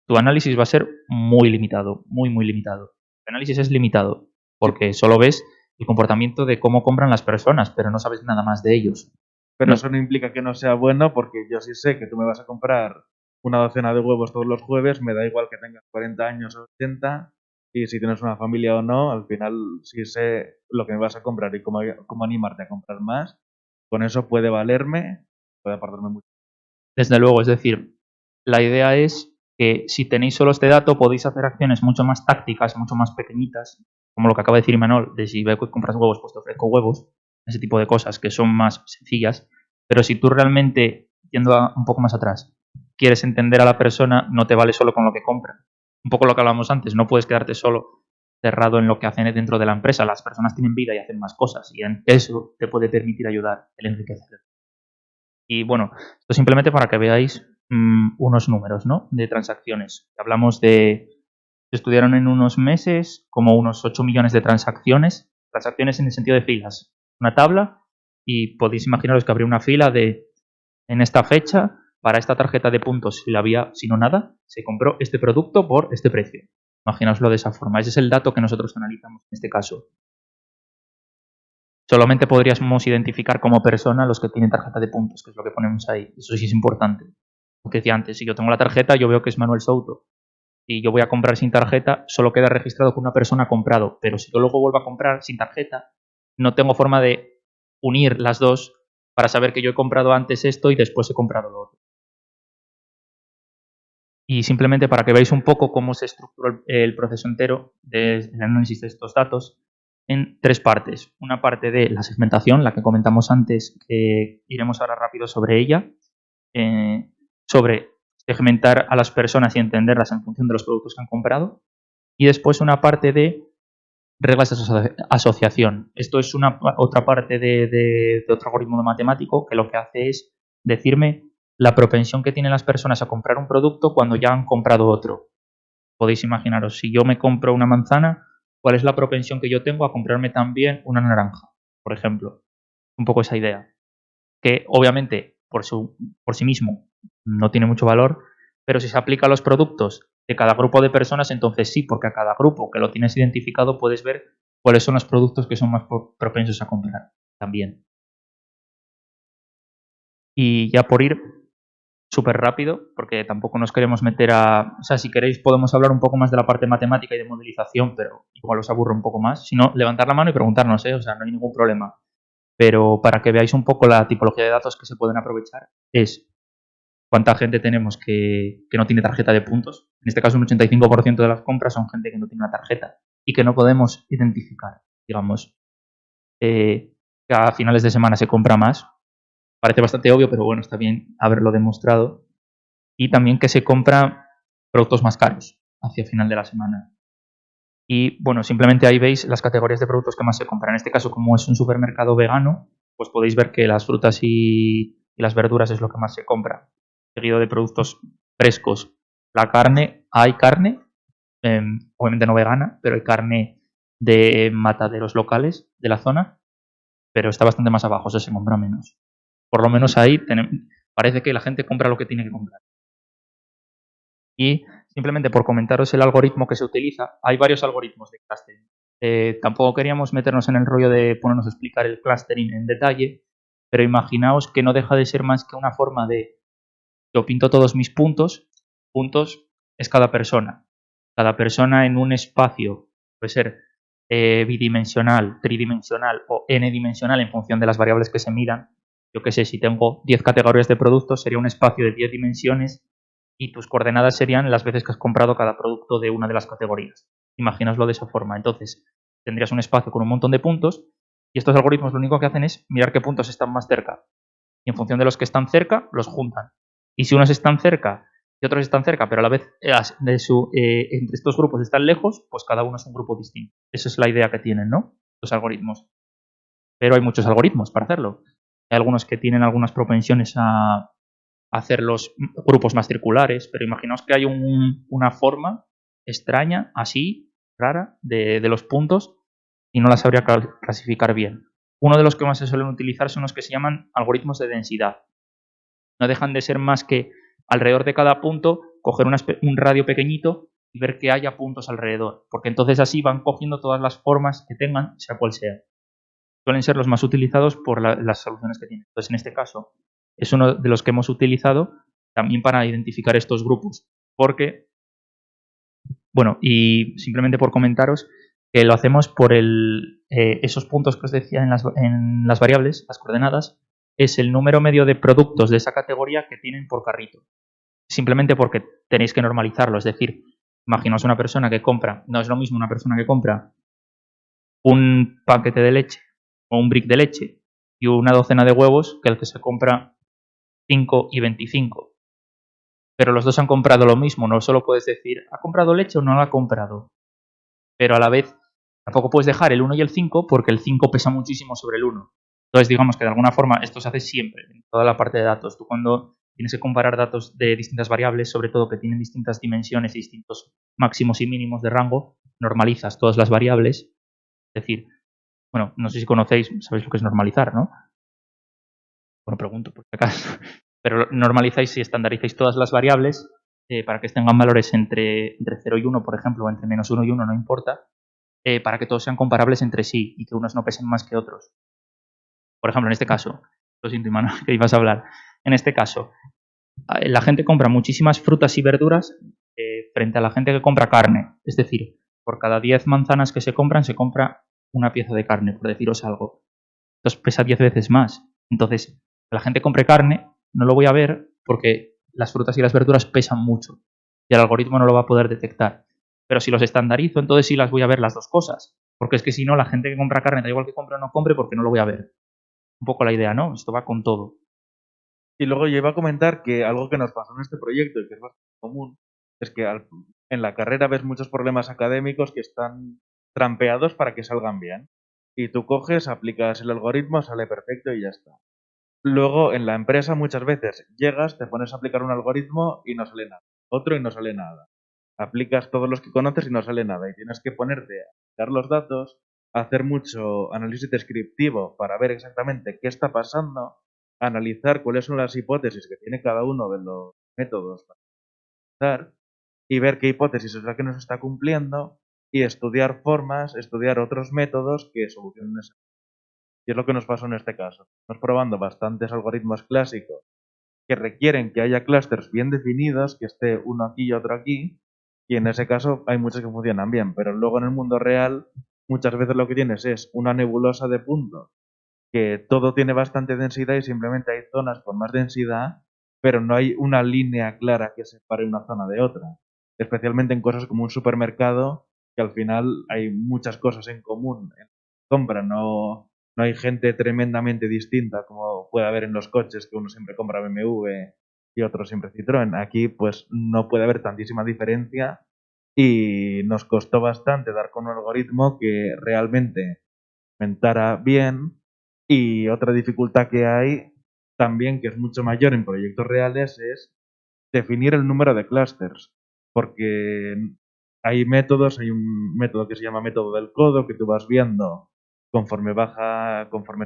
tu análisis va a ser muy limitado, muy, muy limitado. El análisis es limitado porque solo ves el comportamiento de cómo compran las personas, pero no sabes nada más de ellos.
Pero eso no implica que no sea bueno, porque yo sí sé que tú me vas a comprar una docena de huevos todos los jueves, me da igual que tengas 40 años o 80, y si tienes una familia o no, al final si sé lo que me vas a comprar y cómo animarte a comprar más, con eso puede valerme, puede aportarme mucho.
Desde luego, es decir, la idea es que si tenéis solo este dato podéis hacer acciones mucho más tácticas, mucho más pequeñitas, como lo que acaba de decir Imanol, de si veo que compras huevos, pues te ofrezco huevos, ese tipo de cosas que son más sencillas, pero si tú realmente, yendo un poco más atrás, quieres entender a la persona, no te vale solo con lo que compra. Un poco lo que hablábamos antes, no puedes quedarte solo cerrado en lo que hacen dentro de la empresa, las personas tienen vida y hacen más cosas, y en eso te puede permitir ayudar, el enriquecer. Y bueno, esto simplemente para que veáis unos números, ¿no?, de transacciones. Hablamos de, se estudiaron en unos meses como unos 8 millones de transacciones en el sentido de filas. Una tabla y podéis imaginaros que habría una fila de, en esta fecha, para esta tarjeta de puntos, si la había, si no nada, se compró este producto por este precio. Imaginaoslo de esa forma. Ese es el dato que nosotros analizamos en este caso. Solamente podríamos identificar como persona los que tienen tarjeta de puntos, que es lo que ponemos ahí. Eso sí es importante. Lo que decía antes, si yo tengo la tarjeta, yo veo que es Manuel Souto. Y yo voy a comprar sin tarjeta, solo queda registrado que una persona ha comprado. Pero si yo luego vuelvo a comprar sin tarjeta, no tengo forma de unir las dos para saber que yo he comprado antes esto y después he comprado lo otro. Y simplemente para que veáis un poco cómo se estructuró el proceso entero del análisis de estos datos, en 3 partes. Una parte de la segmentación, la que comentamos antes, que iremos ahora rápido sobre ella, sobre segmentar a las personas y entenderlas en función de los productos que han comprado. Y después una parte de reglas de asociación. Esto es otra parte de otro algoritmo matemático que lo que hace es decirme la propensión que tienen las personas a comprar un producto cuando ya han comprado otro. Podéis imaginaros, si yo me compro una manzana, ¿cuál es la propensión que yo tengo a comprarme también una naranja, por ejemplo? Un poco esa idea. Que obviamente por sí mismo no tiene mucho valor, pero si se aplica a los productos de cada grupo de personas, entonces sí, porque a cada grupo que lo tienes identificado puedes ver cuáles son los productos que son más propensos a comprar también. Y ya por ir súper rápido, porque tampoco nos queremos meter a... O sea, si queréis podemos hablar un poco más de la parte matemática y de modelización, pero igual os aburre un poco más. Si no, levantar la mano y preguntarnos, o sea, no hay ningún problema. Pero para que veáis un poco la tipología de datos que se pueden aprovechar es cuánta gente tenemos que no tiene tarjeta de puntos. En este caso, un 85% de las compras son gente que no tiene una tarjeta y que no podemos identificar. Digamos, que a finales de semana se compra más. Parece bastante obvio, pero bueno, está bien haberlo demostrado. Y también que se compra productos más caros hacia final de la semana. Y bueno, simplemente ahí veis las categorías de productos que más se compran. En este caso, como es un supermercado vegano, pues podéis ver que las frutas y las verduras es lo que más se compra. Seguido de productos frescos. La carne, hay carne, obviamente no vegana, pero hay carne de mataderos locales de la zona, pero está bastante más abajo, o sea, se compra menos. Por lo menos ahí parece que la gente compra lo que tiene que comprar. Y simplemente por comentaros el algoritmo que se utiliza, hay varios algoritmos de clustering. Tampoco queríamos meternos en el rollo de ponernos a explicar el clustering en detalle, pero imaginaos que no deja de ser más que una forma de yo pinto todos mis puntos es cada persona. Cada persona en un espacio puede ser bidimensional, tridimensional o n-dimensional en función de las variables que se midan. Yo qué sé, si tengo 10 categorías de productos, sería un espacio de 10 dimensiones y tus coordenadas serían las veces que has comprado cada producto de una de las categorías. Imagínaslo de esa forma. Entonces, tendrías un espacio con un montón de puntos y estos algoritmos lo único que hacen es mirar qué puntos están más cerca. Y en función de los que están cerca, los juntan. Y si unos están cerca y otros están cerca, pero a la vez entre estos grupos están lejos, pues cada uno es un grupo distinto. Esa es la idea que tienen, ¿no?, los algoritmos. Pero hay muchos algoritmos para hacerlo. Hay algunos que tienen algunas propensiones a hacer los grupos más circulares, pero imaginaos que hay una forma extraña, así, rara, de los puntos y no la sabría clasificar bien. Uno de los que más se suelen utilizar son los que se llaman algoritmos de densidad. No dejan de ser más que alrededor de cada punto coger un radio pequeñito y ver que haya puntos alrededor, porque entonces así van cogiendo todas las formas que tengan, sea cual sea. Suelen ser los más utilizados por las soluciones que tienen. Entonces, en este caso, es uno de los que hemos utilizado también para identificar estos grupos. Porque, bueno, y simplemente por comentaros que lo hacemos por esos puntos que os decía en las variables, las coordenadas, es el número medio de productos de esa categoría que tienen por carrito. Simplemente porque tenéis que normalizarlo. Es decir, imaginaos una persona que compra, no es lo mismo una persona que compra un paquete de leche o un brick de leche y una docena de huevos que el que se compra 5 y 25. Pero los dos han comprado lo mismo. No solo puedes decir, ¿ha comprado leche o no la ha comprado? Pero a la vez tampoco puedes dejar el 1 y el 5 porque el 5 pesa muchísimo sobre el 1. Entonces, digamos que de alguna forma esto se hace siempre en toda la parte de datos. Tú cuando tienes que comparar datos de distintas variables, sobre todo que tienen distintas dimensiones y distintos máximos y mínimos de rango, normalizas todas las variables. Es decir, bueno, no sé si conocéis, sabéis lo que es normalizar, ¿no? Bueno, pregunto por si acaso. Pero normalizáis y estandarizáis todas las variables para que tengan valores entre 0 y 1, por ejemplo, o entre -1 y 1, no importa, para que todos sean comparables entre sí y que unos no pesen más que otros. Por ejemplo, en este caso, lo siento, Imanol, que ibas a hablar. En este caso, la gente compra muchísimas frutas y verduras frente a la gente que compra carne. Es decir, por cada 10 manzanas que se compra una pieza de carne, por deciros algo. Entonces pesa 10 veces más. Entonces, la gente compre carne, no lo voy a ver porque las frutas y las verduras pesan mucho y el algoritmo no lo va a poder detectar. Pero si los estandarizo, entonces sí las voy a ver las dos cosas. Porque es que si no, la gente que compra carne, da igual que compre o no compre, porque no lo voy a ver. Un poco la idea, ¿no? Esto va con todo.
Y luego yo iba a comentar que algo que nos pasó en este proyecto y que es bastante común es que en la carrera ves muchos problemas académicos que están trampeados para que salgan bien. Y tú coges, aplicas el algoritmo, sale perfecto y ya está. Luego en la empresa muchas veces llegas, te pones a aplicar un algoritmo y no sale nada. Otro y no sale nada. Aplicas todos los que conoces y no sale nada. Y tienes que ponerte a dar los datos, hacer mucho análisis descriptivo para ver exactamente qué está pasando, analizar cuáles son las hipótesis que tiene cada uno de los métodos para analizar y ver qué hipótesis es la que nos está cumpliendo y estudiar formas, estudiar otros métodos que solucionen ese. Y es lo que nos pasó en este caso. Estamos probando bastantes algoritmos clásicos que requieren que haya clústeres bien definidos, que esté uno aquí y otro aquí, y en ese caso hay muchos que funcionan bien, pero luego en el mundo real muchas veces lo que tienes es una nebulosa de puntos, que todo tiene bastante densidad y simplemente hay zonas con más densidad, pero no hay una línea clara que separe una zona de otra, especialmente en cosas como un supermercado, que al final hay muchas cosas en común en compra, no hay gente tremendamente distinta como puede haber en los coches, que uno siempre compra BMW y otro siempre Citroën. Aquí pues no puede haber tantísima diferencia y nos costó bastante dar con un algoritmo que realmente implementara bien. Y otra dificultad que hay también, que es mucho mayor en proyectos reales, es definir el número de clústeres, porque hay métodos, hay un método que se llama método del codo, que tú vas viendo conforme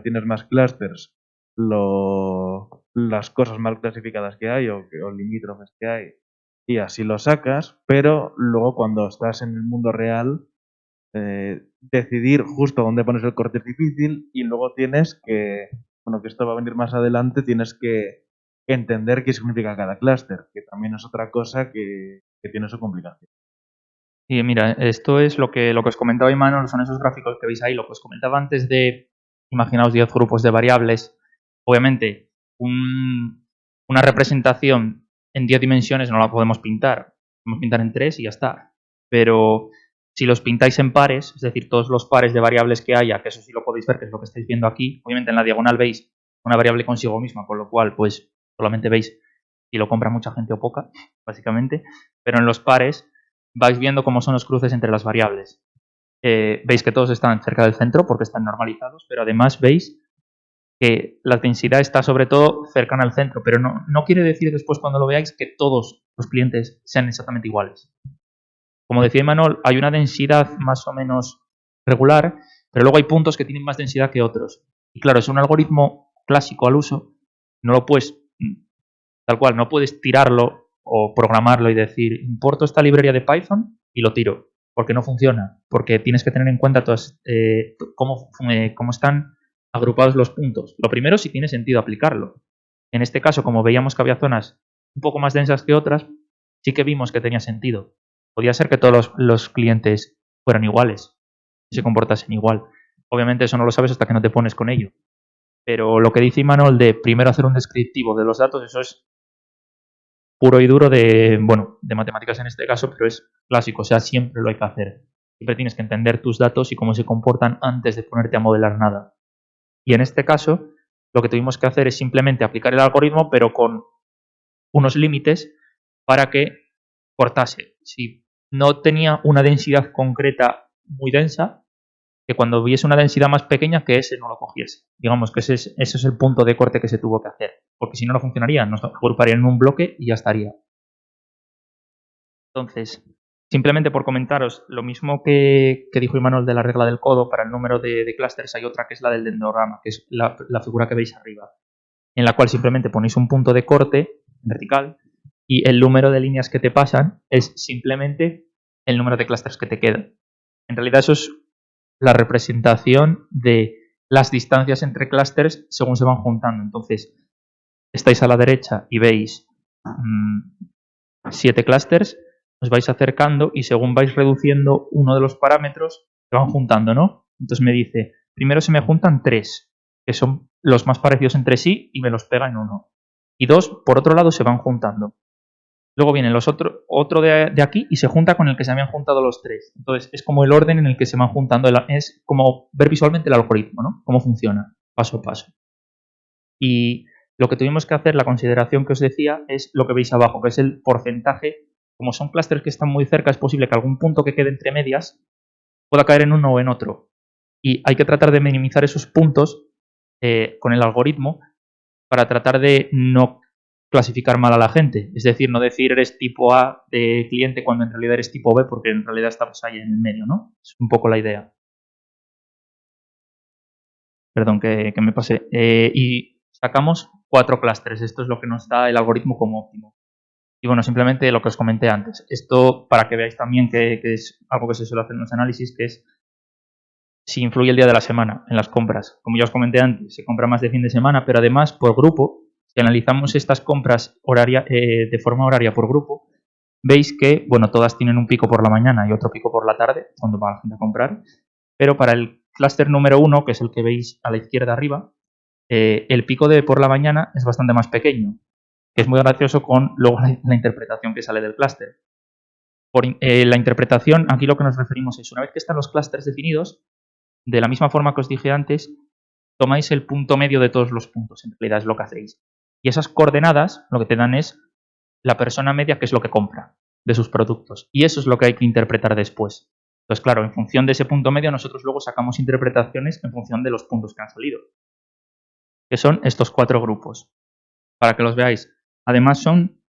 tienes más clústeres, las cosas mal clasificadas que hay o limítrofes que hay, y así lo sacas, pero luego cuando estás en el mundo real, decidir justo dónde pones el corte es difícil y luego tienes que, bueno, que esto va a venir más adelante, tienes que entender qué significa cada clúster, que también es otra cosa que tiene su complicación.
Y mira, esto es lo que os comentaba Imanol, son esos gráficos que veis ahí, lo que os comentaba antes de, imaginaos 10 grupos de variables. Obviamente, una representación en 10 dimensiones no la podemos pintar. Podemos pintar en 3 y ya está. Pero si los pintáis en pares, es decir, todos los pares de variables que haya, que eso sí lo podéis ver, que es lo que estáis viendo aquí, obviamente en la diagonal veis una variable consigo misma, con lo cual, pues, solamente veis si lo compra mucha gente o poca, básicamente. Pero en los pares vais viendo cómo son los cruces entre las variables. Veis que todos están cerca del centro porque están normalizados, pero además veis que la densidad está sobre todo cercana al centro, pero no quiere decir después cuando lo veáis que todos los clientes sean exactamente iguales. Como decía Imanol, hay una densidad más o menos regular, pero luego hay puntos que tienen más densidad que otros. Y claro, es un algoritmo clásico al uso, no lo puedes, tal cual, no puedes tirarlo o programarlo y decir, importo esta librería de Python y lo tiro, porque no funciona, porque tienes que tener en cuenta todas, cómo están agrupados los puntos. Lo primero, si tiene sentido aplicarlo. En este caso, como veíamos que había zonas un poco más densas que otras, sí que vimos que tenía sentido. Podía ser que todos los clientes fueran iguales y se comportasen igual. Obviamente eso no lo sabes hasta que no te pones con ello. Pero lo que dice Imanol de primero hacer un descriptivo de los datos, eso es puro y duro de matemáticas en este caso, pero es clásico, o sea, siempre lo hay que hacer. Siempre tienes que entender tus datos y cómo se comportan antes de ponerte a modelar nada. Y en este caso, lo que tuvimos que hacer es simplemente aplicar el algoritmo, pero con unos límites para que cortase. Si no tenía una densidad concreta muy densa, que cuando hubiese una densidad más pequeña, que ese no lo cogiese. Digamos que ese es el punto de corte que se tuvo que hacer. Porque si no, no funcionaría. Nos agruparían en un bloque y ya estaría. Entonces, simplemente por comentaros, lo mismo que dijo Imanol de la regla del codo, para el número de clústeres hay otra que es la del dendrograma, que es la figura que veis arriba, en la cual simplemente ponéis un punto de corte vertical y el número de líneas que te pasan es simplemente el número de clústeres que te quedan. En realidad eso es la representación de las distancias entre clústeres según se van juntando. Entonces, estáis a la derecha y veis 7 clústeres, os vais acercando y según vais reduciendo uno de los parámetros, se van juntando, ¿no? Entonces me dice, primero se me juntan 3, que son los más parecidos entre sí y me los pega en uno. Y 2, por otro lado, se van juntando. Luego vienen los otro de aquí y se junta con el que se habían juntado los 3. Entonces es como el orden en el que se van juntando, es como ver visualmente el algoritmo, ¿no? Cómo funciona, paso a paso. Y lo que tuvimos que hacer, la consideración que os decía, es lo que veis abajo, que es el porcentaje. Como son clústeres que están muy cerca, es posible que algún punto que quede entre medias pueda caer en uno o en otro. Y hay que tratar de minimizar esos puntos con el algoritmo para tratar de no clasificar mal a la gente. Es decir, no decir eres tipo A de cliente cuando en realidad eres tipo B, porque en realidad estamos ahí en el medio, ¿no? Es un poco la idea. Perdón, que me pasé. Y sacamos 4 clústeres. Esto es lo que nos da el algoritmo como óptimo. Y bueno, simplemente lo que os comenté antes. Esto para que veáis también que es algo que se suele hacer en los análisis, que es si influye el día de la semana en las compras. Como ya os comenté antes, se compra más de fin de semana, pero además por grupo, si analizamos estas compras de forma horaria por grupo, veis que, bueno, todas tienen un pico por la mañana y otro pico por la tarde, cuando va la gente a comprar, pero para el clúster número 1, que es el que veis a la izquierda arriba, el pico de por la mañana es bastante más pequeño, que es muy gracioso con luego la interpretación que sale del clúster. Por la interpretación, aquí lo que nos referimos es, una vez que están los clústeres definidos, de la misma forma que os dije antes, tomáis el punto medio de todos los puntos, en realidad es lo que hacéis. Y esas coordenadas lo que te dan es la persona media, que es lo que compra de sus productos. Y eso es lo que hay que interpretar después. Entonces, claro, en función de ese punto medio, nosotros luego sacamos interpretaciones en función de los puntos que han salido, que son estos 4 grupos. Para que los veáis. Además, son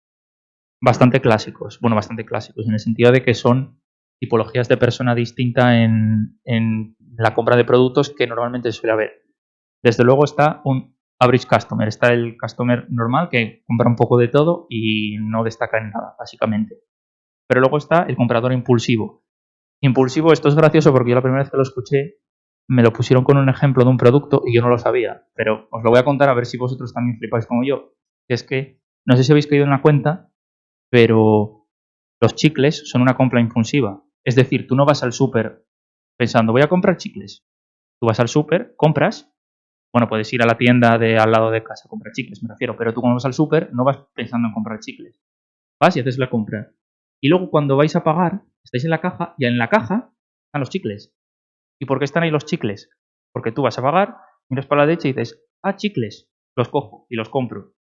bastante clásicos. Bueno, bastante clásicos, en el sentido de que son tipologías de persona distinta en la compra de productos que normalmente suele haber. Desde luego está un average customer, está el customer normal que compra un poco de todo y no destaca en nada, básicamente. Pero luego está el comprador impulsivo. Impulsivo, esto es gracioso porque yo la primera vez que lo escuché me lo pusieron con un ejemplo de un producto y yo no lo sabía, pero os lo voy a contar a ver si vosotros también flipáis como yo. Es que, no sé si habéis caído en la cuenta, pero los chicles son una compra impulsiva. Es decir, tú no vas al súper pensando, voy a comprar chicles. Tú vas al súper, compras, bueno, puedes ir a la tienda de al lado de casa a comprar chicles, me refiero, pero tú cuando vas al súper no vas pensando en comprar chicles. Vas y haces la compra. Y luego cuando vais a pagar, estáis en la caja y en la caja están los chicles. ¿Y por qué están ahí los chicles? Porque tú vas a pagar, miras para la derecha y dices, ah, chicles, los cojo y los compro.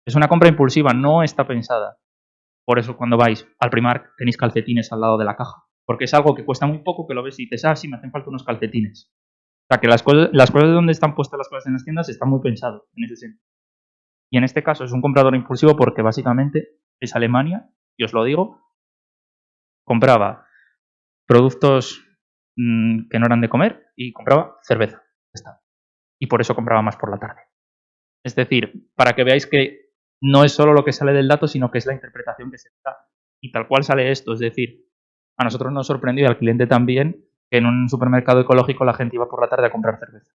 Es una compra impulsiva, no está pensada. Por eso cuando vais al Primark tenéis calcetines al lado de la caja. Porque es algo que cuesta muy poco, que lo ves y dices, ah, sí, me hacen falta unos calcetines. O sea, que las cosas de donde están puestas las cosas en las tiendas está muy pensado en ese sentido. Y en este caso es un comprador impulsivo porque básicamente es Alemania, y os lo digo, compraba productos que no eran de comer y compraba cerveza. Y por eso compraba más por la tarde. Es decir, para que veáis que no es solo lo que sale del dato, sino que es la interpretación que se da. Y tal cual sale esto. Es decir, a nosotros nos sorprendió y al cliente también que en un supermercado ecológico la gente iba por la tarde a comprar cerveza.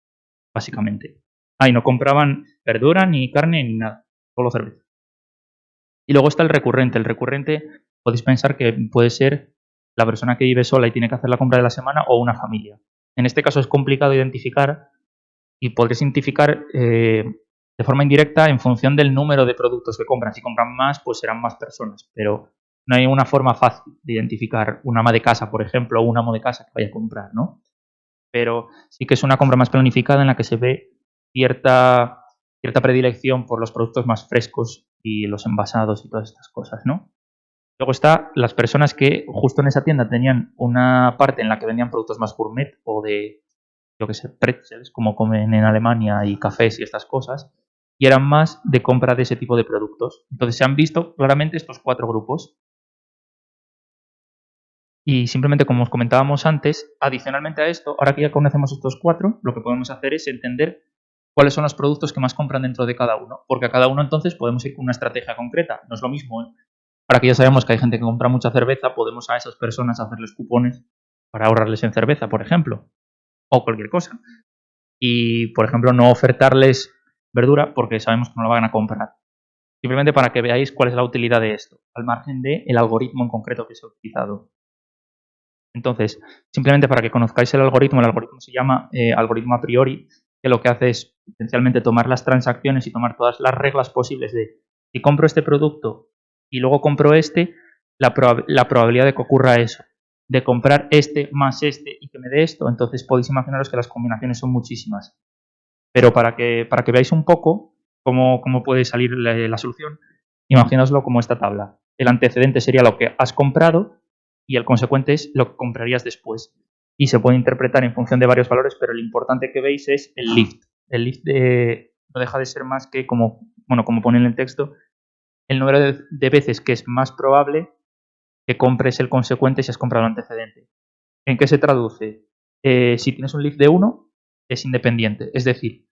Básicamente. Ahí no compraban verdura, ni carne, ni nada. Solo cerveza. Y luego está el recurrente. El recurrente podéis pensar que puede ser la persona que vive sola y tiene que hacer la compra de la semana o una familia. En este caso es complicado identificar y podréis identificar de forma indirecta en función del número de productos que compran. Si compran más, pues serán más personas, pero no hay una forma fácil de identificar un ama de casa, por ejemplo, o un amo de casa que vaya a comprar, ¿no? Pero sí que es una compra más planificada en la que se ve cierta predilección por los productos más frescos y los envasados y todas estas cosas, ¿no? Luego está las personas que justo en esa tienda tenían una parte en la que vendían productos más gourmet o de, yo que sé, pretzels, como comen en Alemania, y cafés y estas cosas, y eran más de compra de ese tipo de productos. Entonces se han visto claramente estos 4 grupos. Y simplemente, como os comentábamos antes, adicionalmente a esto, ahora que ya conocemos estos 4, lo que podemos hacer es entender cuáles son los productos que más compran dentro de cada uno, porque a cada uno entonces podemos ir con una estrategia concreta. No es lo mismo, ¿eh? Ahora que ya sabemos que hay gente que compra mucha cerveza, podemos a esas personas hacerles cupones para ahorrarles en cerveza, por ejemplo, o cualquier cosa. Y, por ejemplo, no ofertarles verdura porque sabemos que no la van a comprar. Simplemente para que veáis cuál es la utilidad de esto, al margen del algoritmo en concreto que se ha utilizado. Entonces, simplemente para que conozcáis el algoritmo se llama algoritmo a priori, que lo que hace es esencialmente tomar las transacciones y tomar todas las reglas posibles de si compro este producto y luego compro este, la probabilidad de que ocurra eso, de comprar este más este y que me dé esto, entonces podéis imaginaros que las combinaciones son muchísimas. Pero para que veáis un poco cómo puede salir la solución, imaginaoslo como esta tabla. El antecedente sería lo que has comprado y el consecuente es lo que comprarías después. Y se puede interpretar en función de varios valores, pero lo importante que veis es el lift. El lift no deja de ser más que, como pone en el texto, el número de veces que es más probable que compres el consecuente si has comprado el antecedente. ¿En qué se traduce? Si tienes un lift de 1, es independiente. Es decir,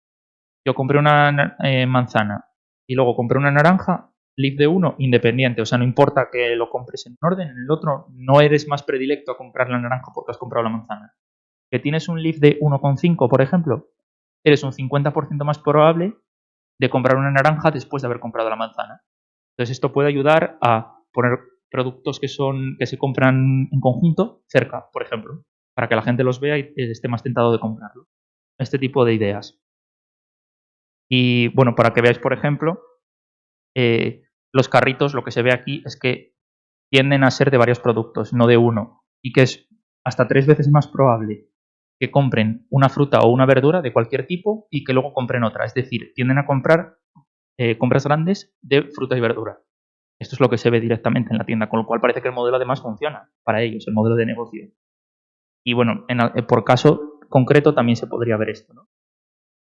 yo compré una manzana y luego compré una naranja, lift de 1, independiente. O sea, no importa que lo compres en un orden, en el otro no eres más predilecto a comprar la naranja porque has comprado la manzana. Que tienes un lift de 1,5, por ejemplo, eres un 50% más probable de comprar una naranja después de haber comprado la manzana. Entonces esto puede ayudar a poner productos que se compran en conjunto cerca, por ejemplo, para que la gente los vea y esté más tentado de comprarlo. Este tipo de ideas. Y bueno, para que veáis, por ejemplo, los carritos, lo que se ve aquí es que tienden a ser de varios productos, no de uno, y que es hasta 3 veces más probable que compren una fruta o una verdura de cualquier tipo y que luego compren otra. Es decir, tienden a comprar compras grandes de fruta y verdura. Esto es lo que se ve directamente en la tienda, con lo cual parece que el modelo además funciona para ellos, el modelo de negocio. Y bueno, por caso concreto también se podría ver esto, ¿no?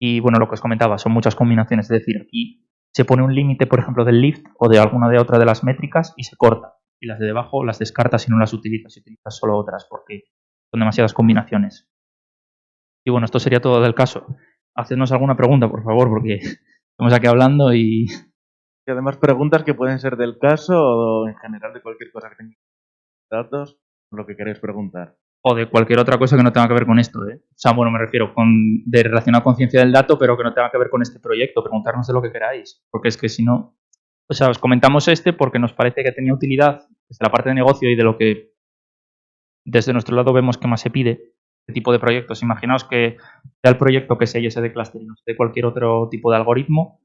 Y bueno, lo que os comentaba, son muchas combinaciones, es decir, aquí se pone un límite, por ejemplo, del lift o de alguna de otra de las métricas y se corta. Y las de debajo las descartas y no las utilizas, y utilizas solo otras porque son demasiadas combinaciones. Y bueno, esto sería todo del caso. Hacednos alguna pregunta, por favor, porque estamos aquí hablando y
Y además preguntas que pueden ser del caso o en general de cualquier cosa que tengáis datos, lo que queréis preguntar.
o de cualquier otra cosa que no tenga que ver con esto, ¿eh? O sea, bueno, me refiero de relacionado con ciencia del dato, pero que no tenga que ver con este proyecto. Preguntarnos de lo que queráis, porque es que si no, o sea, os comentamos este porque nos parece que tenía utilidad desde la parte de negocio y de lo que desde nuestro lado vemos que más se pide, este tipo de proyectos. Imaginaos que sea el proyecto que sea IS de clustering, de cualquier otro tipo de algoritmo,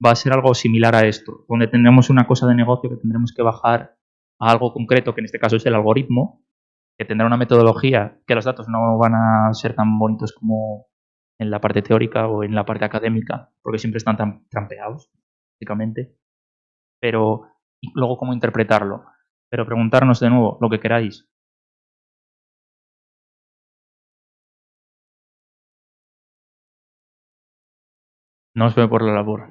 va a ser algo similar a esto, donde tendremos una cosa de negocio que tendremos que bajar a algo concreto, que en este caso es el algoritmo, que tendrá una metodología, que los datos no van a ser tan bonitos como en la parte teórica o en la parte académica, porque siempre están tan trampeados, básicamente. Pero y luego cómo interpretarlo. Pero preguntarnos de nuevo lo que queráis. No os veo por la labor.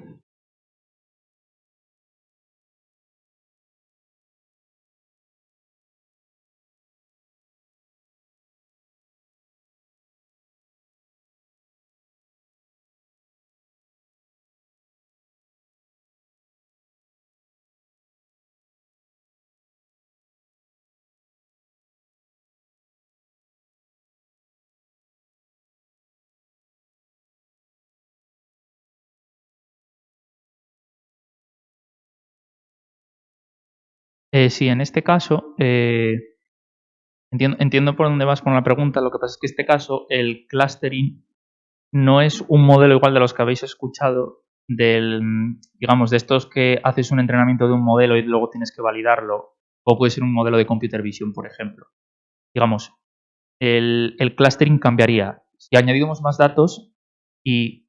Sí, en este caso, entiendo por dónde vas con la pregunta. Lo que pasa es que en este caso el clustering no es un modelo igual de los que habéis escuchado, digamos, de estos que haces un entrenamiento de un modelo y luego tienes que validarlo, o puede ser un modelo de computer vision, por ejemplo. Digamos, el clustering cambiaría. Si añadimos más datos y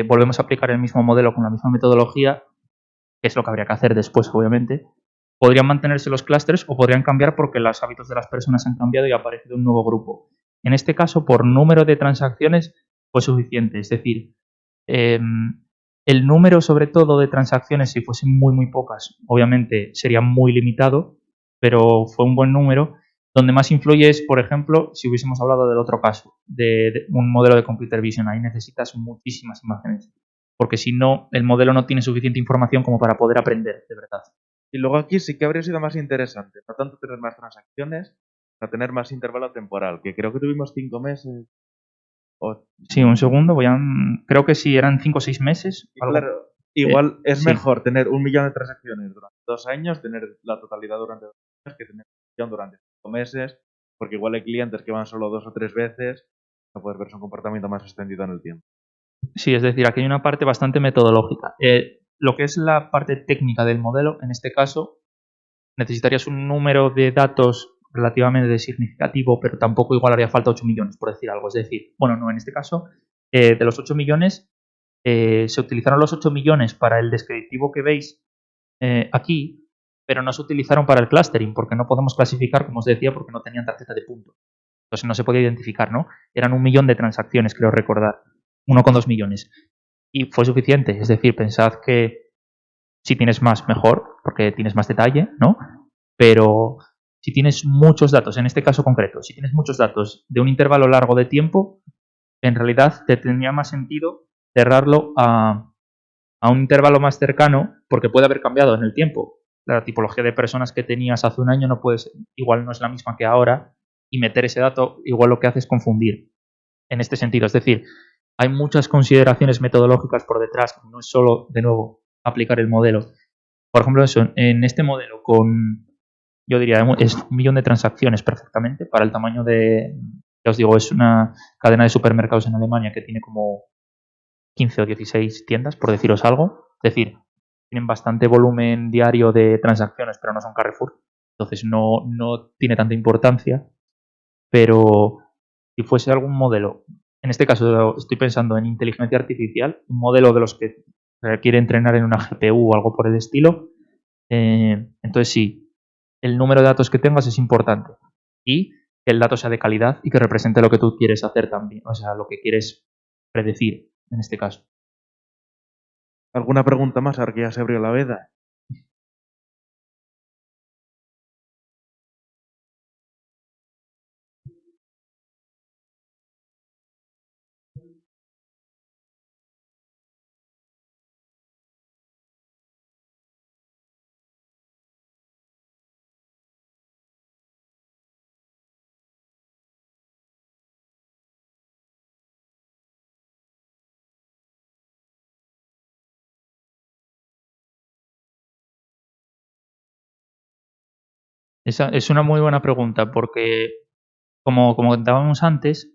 volvemos a aplicar el mismo modelo con la misma metodología, que es lo que habría que hacer después, obviamente, podrían mantenerse los clústeres o podrían cambiar porque los hábitos de las personas han cambiado y ha aparecido un nuevo grupo. En este caso, por número de transacciones, fue suficiente. Es decir, el número, sobre todo, de transacciones, si fuesen muy pocas, obviamente sería muy limitado, pero fue un buen número. Donde más influye es, por ejemplo, si hubiésemos hablado del otro caso, de un modelo de computer vision. Ahí necesitas muchísimas imágenes, porque si no, el modelo no tiene suficiente información como para poder aprender, de verdad.
Y luego aquí sí que habría sido más interesante, no tanto tener más transacciones, sino tener más intervalo temporal, que creo que tuvimos 5 meses.
Sí, un segundo, creo que sí, eran 5 o 6 meses.
Claro, igual es
sí.
mejor tener 1 millón de transacciones durante 2 años, tener la totalidad durante 2 años, que tener 1 millón durante 5 meses, porque igual hay clientes que van solo 2 o 3 veces, no puedes ver un comportamiento más extendido en el tiempo.
Sí, es decir, aquí hay una parte bastante metodológica. Lo que es la parte técnica del modelo, en este caso, necesitarías un número de datos relativamente significativo, pero tampoco igual haría falta 8 millones, por decir algo. Es decir, bueno, no, en este caso, de los 8 millones, se utilizaron los 8 millones para el descriptivo que veis aquí, pero no se utilizaron para el clustering, porque no podemos clasificar, como os decía, porque no tenían tarjeta de punto. Entonces no se podía identificar, ¿no? Eran 1 millón de transacciones, creo recordar. 1,2 millones. Y fue suficiente. Es decir, pensad que si tienes más, mejor, porque tienes más detalle, ¿no? Pero si tienes muchos datos, en este caso concreto, si tienes muchos datos de un intervalo largo de tiempo, en realidad te tendría más sentido cerrarlo a un intervalo más cercano, porque puede haber cambiado en el tiempo. La tipología de personas que tenías hace un año igual no es la misma que ahora, y meter ese dato igual lo que hace es confundir en este sentido. Es decir, hay muchas consideraciones metodológicas por detrás, no es solo, de nuevo, aplicar el modelo. Por ejemplo, en este modelo yo diría, es 1 millón de transacciones perfectamente para el tamaño ya os digo, es una cadena de supermercados en Alemania que tiene como 15 o 16 tiendas, por deciros algo. Es decir, tienen bastante volumen diario de transacciones, pero no son Carrefour. Entonces no tiene tanta importancia. Pero si fuese algún modelo, en este caso estoy pensando en inteligencia artificial, un modelo de los que requiere entrenar en una GPU o algo por el estilo, entonces sí, el número de datos que tengas es importante y que el dato sea de calidad y que represente lo que tú quieres hacer también, o sea, lo que quieres predecir en este caso.
¿Alguna pregunta más? Ahora que ya se abrió la veda.
Esa es una muy buena pregunta porque, como comentábamos antes,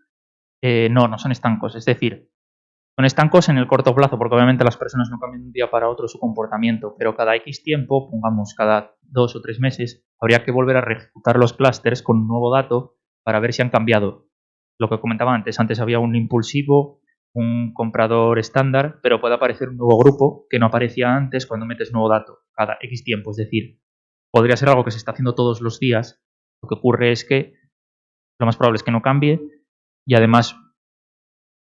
no son estancos. Es decir, son estancos en el corto plazo, porque obviamente las personas no cambian de un día para otro su comportamiento, pero cada X tiempo, pongamos cada 2 o 3 meses, habría que volver a reejecutar los clústeres con un nuevo dato para ver si han cambiado. Lo que comentaba antes había un impulsivo, un comprador estándar, pero puede aparecer un nuevo grupo que no aparecía antes cuando metes nuevo dato, cada X tiempo. Es decir, podría ser algo que se está haciendo todos los días. Lo que ocurre es que lo más probable es que no cambie y además,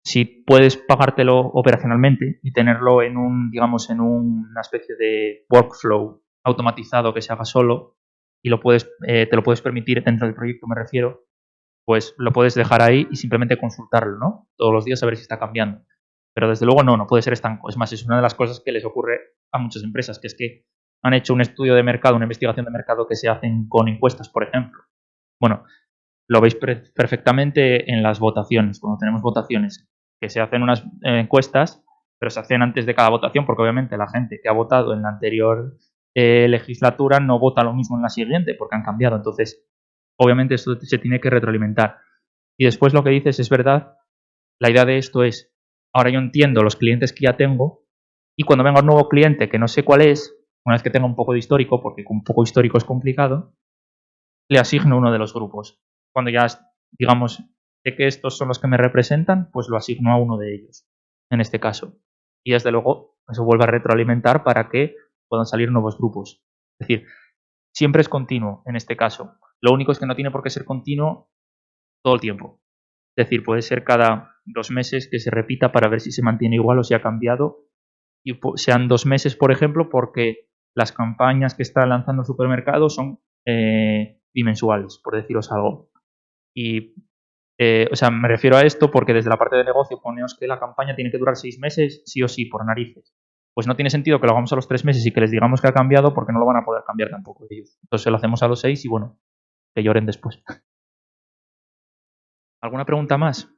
si puedes pagártelo operacionalmente y tenerlo en una especie de workflow automatizado que se haga solo y te lo puedes permitir dentro del proyecto, me refiero, pues lo puedes dejar ahí y simplemente consultarlo, ¿no? Todos los días a ver si está cambiando. Pero desde luego no puede ser estanco. Es más, es una de las cosas que les ocurre a muchas empresas, que es que han hecho un estudio de mercado, una investigación de mercado que se hacen con encuestas, por ejemplo. Bueno, lo veis perfectamente en las votaciones, cuando tenemos votaciones, que se hacen unas encuestas, pero se hacen antes de cada votación, porque obviamente la gente que ha votado en la anterior legislatura no vota lo mismo en la siguiente porque han cambiado. Entonces, obviamente esto se tiene que retroalimentar. Y después lo que dices es verdad. La idea de esto es, ahora yo entiendo los clientes que ya tengo y cuando venga un nuevo cliente que no sé cuál es, una vez que tenga un poco de histórico, porque con un poco histórico es complicado, le asigno uno de los grupos. Cuando ya, digamos, sé que estos son los que me representan, pues lo asigno a uno de ellos, en este caso. Y desde luego, eso vuelve a retroalimentar para que puedan salir nuevos grupos. Es decir, siempre es continuo en este caso. Lo único es que no tiene por qué ser continuo todo el tiempo. Es decir, puede ser cada 2 meses que se repita para ver si se mantiene igual o si ha cambiado. Y sean 2 meses, por ejemplo, porque las campañas que está lanzando el supermercado son bimensuales, por deciros algo. Y, me refiero a esto porque desde la parte de negocio poneos que la campaña tiene que durar 6 meses, sí o sí, por narices. Pues no tiene sentido que lo hagamos a los 3 meses y que les digamos que ha cambiado porque no lo van a poder cambiar tampoco ellos. Entonces lo hacemos a los 6 y bueno, que lloren después. ¿Alguna pregunta más?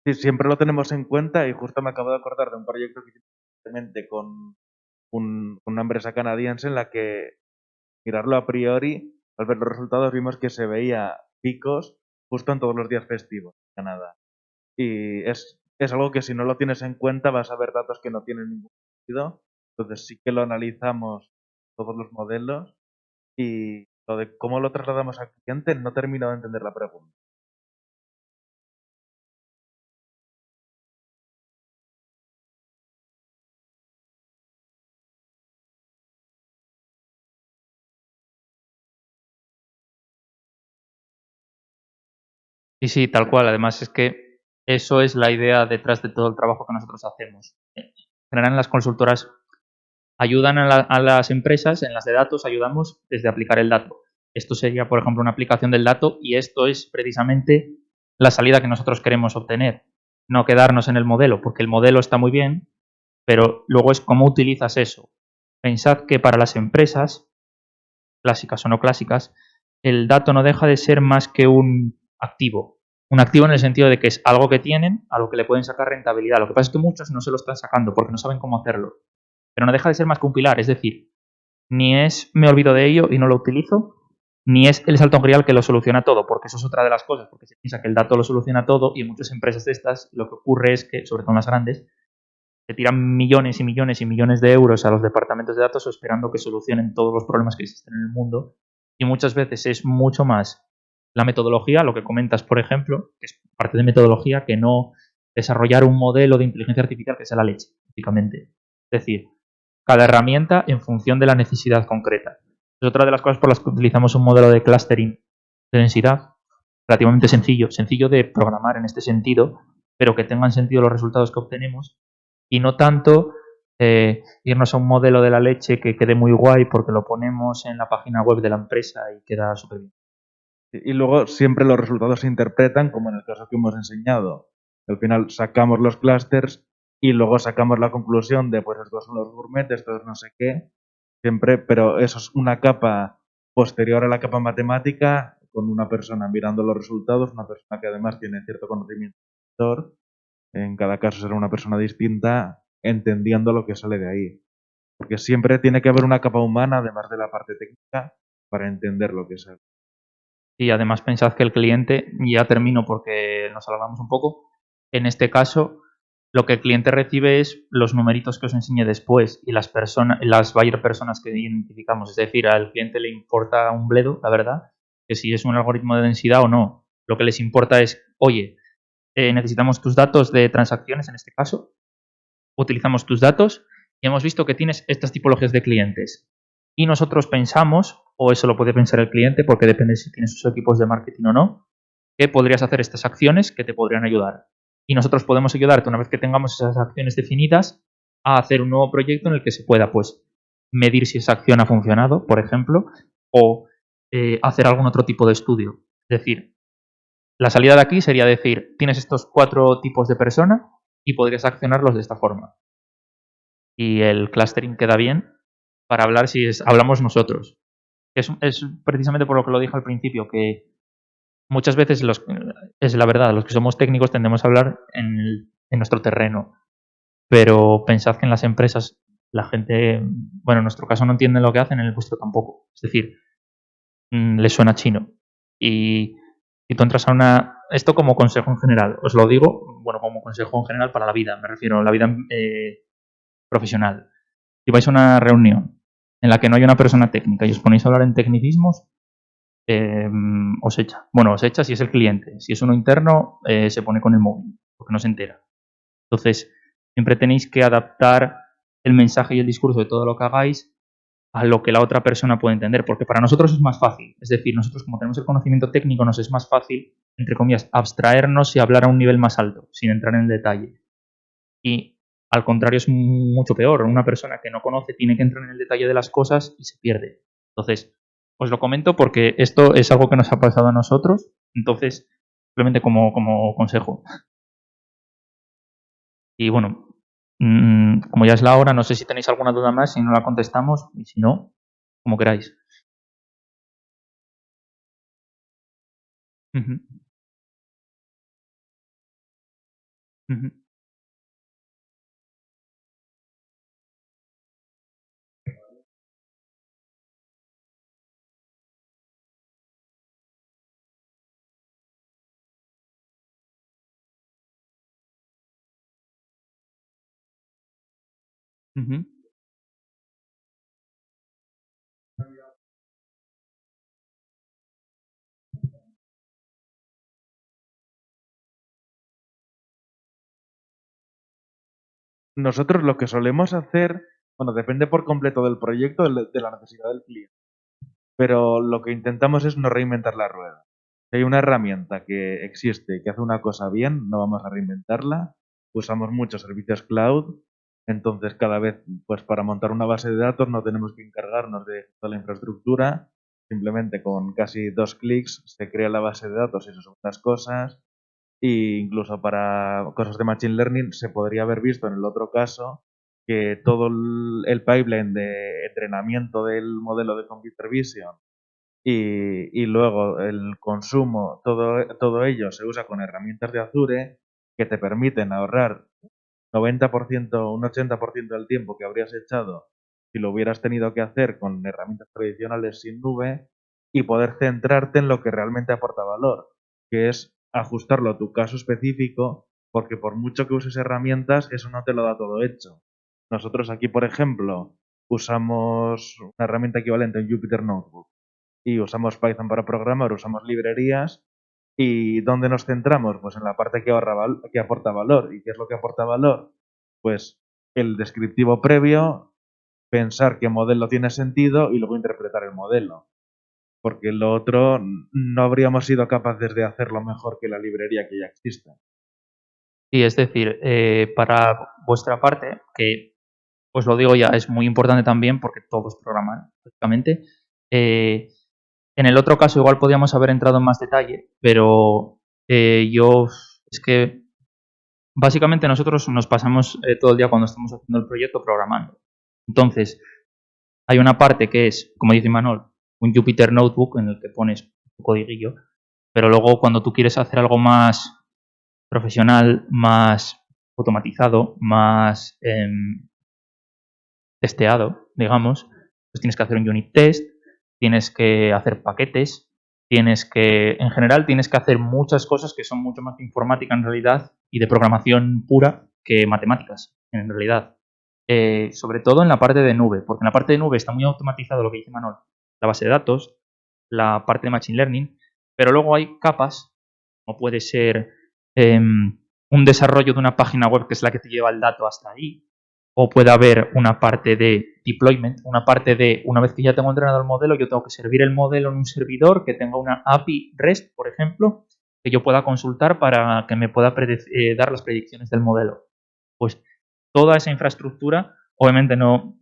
Sí, siempre lo tenemos en cuenta y justo me acabo de acordar de un proyecto que hicimos recientemente con una empresa canadiense en la que mirarlo a priori, al ver los resultados vimos que se veía picos justo en todos los días festivos en Canadá. Y es algo que si no lo tienes en cuenta vas a ver datos que no tienen ningún sentido. Entonces sí que lo analizamos todos los modelos y lo de cómo lo trasladamos al cliente no termino de entender la pregunta.
Y sí, tal cual. Además es que eso es la idea detrás de todo el trabajo que nosotros hacemos. En general, en las consultoras ayudan a las empresas, en las de datos ayudamos desde aplicar el dato. Esto sería, por ejemplo, una aplicación del dato y esto es precisamente la salida que nosotros queremos obtener. No quedarnos en el modelo, porque el modelo está muy bien, pero luego es cómo utilizas eso. Pensad que para las empresas, clásicas o no clásicas, el dato no deja de ser más que un activo. Un activo en el sentido de que es algo que tienen, a lo que le pueden sacar rentabilidad. Lo que pasa es que muchos no se lo están sacando porque no saben cómo hacerlo. Pero no deja de ser más que un pilar, es decir, ni es me olvido de ello y no lo utilizo, ni es el salto grial que lo soluciona todo, porque eso es otra de las cosas, porque se piensa que el dato lo soluciona todo y en muchas empresas de estas lo que ocurre es que, sobre todo en las grandes, se tiran millones y millones y millones de euros a los departamentos de datos esperando que solucionen todos los problemas que existen en el mundo y muchas veces es mucho más la metodología, lo que comentas, por ejemplo, que es parte de metodología, que no desarrollar un modelo de inteligencia artificial que sea la leche, básicamente. Es decir, cada herramienta en función de la necesidad concreta. Es otra de las cosas por las que utilizamos un modelo de clustering de densidad relativamente sencillo de programar en este sentido, pero que tengan sentido los resultados que obtenemos y no tanto irnos a un modelo de la leche que quede muy guay porque lo ponemos en la página web de la empresa y queda súper bien.
Y luego siempre los resultados se interpretan como en el caso que hemos enseñado. Al final sacamos los clusters y luego sacamos la conclusión de pues estos son los gourmet, estos no sé qué. Siempre, pero eso es una capa posterior a la capa matemática con una persona mirando los resultados, una persona que además tiene cierto conocimiento. En cada caso será una persona distinta entendiendo lo que sale de ahí. Porque siempre tiene que haber una capa humana, además de la parte técnica, para entender lo que sale.
Y además pensad que el cliente, y ya termino porque nos alargamos un poco, en este caso lo que el cliente recibe es los numeritos que os enseñé después y las buyer personas que identificamos. Es decir, al cliente le importa un bledo, la verdad, que si es un algoritmo de densidad o no. Lo que les importa es, oye, necesitamos tus datos de transacciones en este caso, utilizamos tus datos y hemos visto que tienes estas tipologías de clientes. Y nosotros pensamos, o eso lo puede pensar el cliente, porque depende si tienes sus equipos de marketing o no, que podrías hacer estas acciones que te podrían ayudar. Y nosotros podemos ayudarte, una vez que tengamos esas acciones definidas, a hacer un nuevo proyecto en el que se pueda pues medir si esa acción ha funcionado, por ejemplo, o hacer algún otro tipo de estudio. Es decir, la salida de aquí sería decir, tienes estos 4 tipos de persona y podrías accionarlos de esta forma. Y el clustering queda bien para hablar si hablamos nosotros. Es precisamente por lo que lo dije al principio, que muchas veces es la verdad, los que somos técnicos tendemos a hablar en nuestro terreno, pero pensad que en las empresas la gente, bueno, en nuestro caso no entienden lo que hacen, en el vuestro tampoco. Es decir, les suena chino. Y tú entras a esto como consejo en general, os lo digo, bueno, como consejo en general para la vida, me refiero a la vida profesional. Si vais a una reunión en la que no hay una persona técnica y os ponéis a hablar en tecnicismos, os echa. Bueno, os echa si es el cliente. Si es uno interno, se pone con el móvil, porque no se entera. Entonces, siempre tenéis que adaptar el mensaje y el discurso de todo lo que hagáis a lo que la otra persona puede entender, porque para nosotros es más fácil. Es decir, nosotros como tenemos el conocimiento técnico, nos es más fácil, entre comillas, abstraernos y hablar a un nivel más alto, sin entrar en el detalle. Y al contrario es mucho peor. Una persona que no conoce tiene que entrar en el detalle de las cosas y se pierde. Entonces, os lo comento porque esto es algo que nos ha pasado a nosotros. Entonces, simplemente como consejo. Y bueno, como ya es la hora, no sé si tenéis alguna duda más, si no la contestamos, y si no, como queráis. Ujú. Ujú. Ujú.
Nosotros lo que solemos hacer, bueno, depende por completo del proyecto, de la necesidad del cliente, pero lo que intentamos es no reinventar la rueda. Si hay una herramienta que existe y que hace una cosa bien, no vamos a reinventarla. Usamos muchos servicios cloud, entonces cada vez, pues para montar una base de datos no tenemos que encargarnos de toda la infraestructura, simplemente con casi 2 clics se crea la base de datos y se suben las cosas. E incluso para cosas de Machine Learning se podría haber visto en el otro caso que todo el pipeline de entrenamiento del modelo de Computer Vision y luego el consumo, todo ello se usa con herramientas de Azure que te permiten ahorrar 90%, un 80% del tiempo que habrías echado si lo hubieras tenido que hacer con herramientas tradicionales sin nube y poder centrarte en lo que realmente aporta valor, que es ajustarlo a tu caso específico, porque por mucho que uses herramientas, eso no te lo da todo hecho. Nosotros aquí, por ejemplo, usamos una herramienta equivalente en Jupyter Notebook y usamos Python para programar, usamos librerías. ¿Y dónde nos centramos? Pues en la parte que aporta valor. ¿Y qué es lo que aporta valor? Pues el descriptivo previo, pensar qué modelo tiene sentido y luego interpretar el modelo. Porque lo otro no habríamos sido capaces de hacerlo mejor que la librería que ya existe.
Sí, es decir, para vuestra parte, que os lo digo ya, es muy importante también porque todos programan, prácticamente. En el otro caso igual podíamos haber entrado en más detalle, pero es que básicamente nosotros nos pasamos todo el día cuando estamos haciendo el proyecto programando. Entonces, hay una parte que es, como dice Manuel, un Jupyter Notebook en el que pones tu codiguillo, pero luego cuando tú quieres hacer algo más profesional, más automatizado, más testeado, digamos, pues tienes que hacer un unit test, tienes que hacer paquetes, en general tienes que hacer muchas cosas que son mucho más de informática en realidad y de programación pura que matemáticas en realidad. Sobre todo en la parte de nube, porque en la parte de nube está muy automatizado lo que dice Manuel, la base de datos, la parte de Machine Learning, pero luego hay capas, como puede ser un desarrollo de una página web que es la que te lleva el dato hasta ahí, o puede haber una parte de deployment, una parte de, una vez que ya tengo entrenado el modelo, yo tengo que servir el modelo en un servidor que tenga una API REST, por ejemplo, que yo pueda consultar para que me pueda dar las predicciones del modelo. Pues toda esa infraestructura, obviamente no,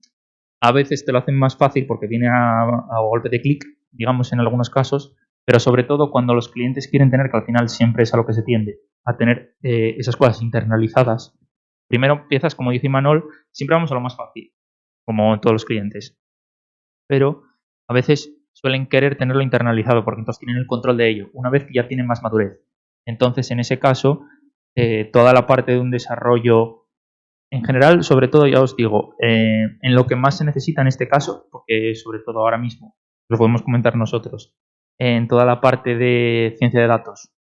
a veces te lo hacen más fácil porque viene a golpe de clic, digamos en algunos casos, pero sobre todo cuando los clientes quieren tener, que al final siempre es a lo que se tiende, a tener esas cosas internalizadas. Primero empiezas, como dice Imanol, siempre vamos a lo más fácil, como todos los clientes. Pero a veces suelen querer tenerlo internalizado porque entonces tienen el control de ello, una vez que ya tienen más madurez. Entonces, en ese caso, toda la parte de un desarrollo, en general, sobre todo, ya os digo, en lo que más se necesita en este caso, porque sobre todo ahora mismo, lo podemos comentar nosotros, en toda la parte de ciencia de datos,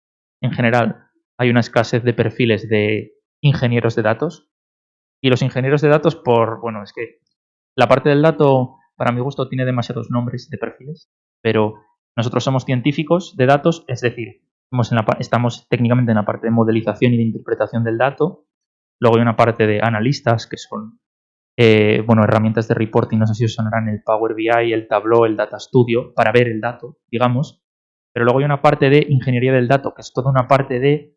en general, hay una escasez de perfiles de ingenieros de datos. Y los ingenieros de datos, bueno, es que la parte del dato, para mi gusto, tiene demasiados nombres de perfiles, pero nosotros somos científicos de datos, es decir, estamos técnicamente en la parte de modelización y de interpretación del dato. Luego hay una parte de analistas, que son herramientas de reporting, no sé si os sonarán el Power BI, el Tableau, el Data Studio, para ver el dato, digamos. Pero luego hay una parte de ingeniería del dato, que es toda una parte de,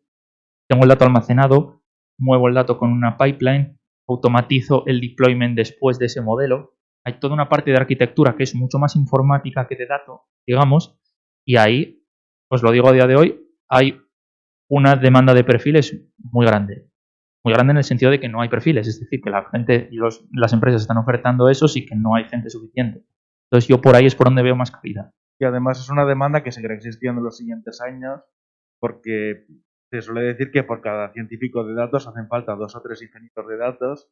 tengo el dato almacenado, muevo el dato con una pipeline, automatizo el deployment después de ese modelo. Hay toda una parte de arquitectura que es mucho más informática que de dato, digamos, y ahí, os lo digo a día de hoy, hay una demanda de perfiles muy grande. Muy grande en el sentido de que no hay perfiles, es decir, que la gente y las empresas están ofertando eso y que no hay gente suficiente. Entonces yo por ahí es por donde veo más calidad.
Y además es una demanda que seguirá existiendo en los siguientes años porque se suele decir que por cada científico de datos hacen falta 2 o 3 ingenieros de datos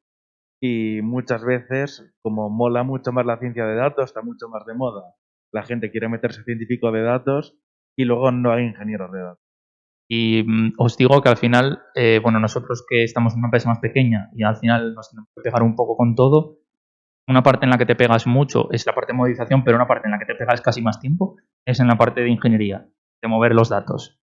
y muchas veces, como mola mucho más la ciencia de datos, está mucho más de moda. La gente quiere meterse científico de datos y luego no hay ingenieros de datos.
Y os digo que al final, nosotros que estamos en una empresa más pequeña y al final nos tenemos que pegar un poco con todo, una parte en la que te pegas mucho es la parte de modelización, pero una parte en la que te pegas casi más tiempo es en la parte de ingeniería, de mover los datos.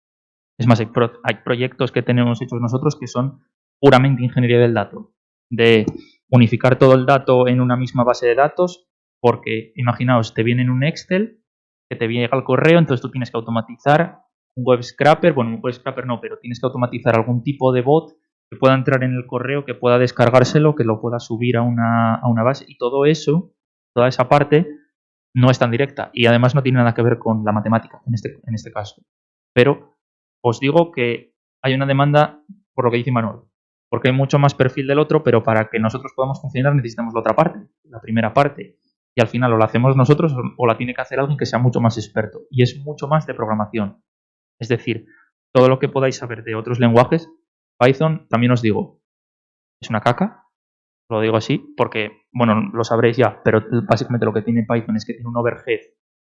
Es más, hay proyectos que tenemos hechos nosotros que son puramente ingeniería del dato, de unificar todo el dato en una misma base de datos, porque imaginaos, te viene en un Excel, que te llega al correo, entonces tú tienes que automatizar un web scraper, un web scraper no, pero tienes que automatizar algún tipo de bot que pueda entrar en el correo, que pueda descargárselo, que lo pueda subir a una base, y todo eso, toda esa parte, no es tan directa y además no tiene nada que ver con la matemática en este caso. Pero os digo que hay una demanda por lo que dice Manuel, porque hay mucho más perfil del otro, pero para que nosotros podamos funcionar necesitamos la otra parte, la primera parte. Y al final o la hacemos nosotros o la tiene que hacer alguien que sea mucho más experto. Y es mucho más de programación. Es decir, todo lo que podáis saber de otros lenguajes, Python, también os digo, es una caca. Lo digo así porque, lo sabréis ya, pero básicamente lo que tiene Python es que tiene un overhead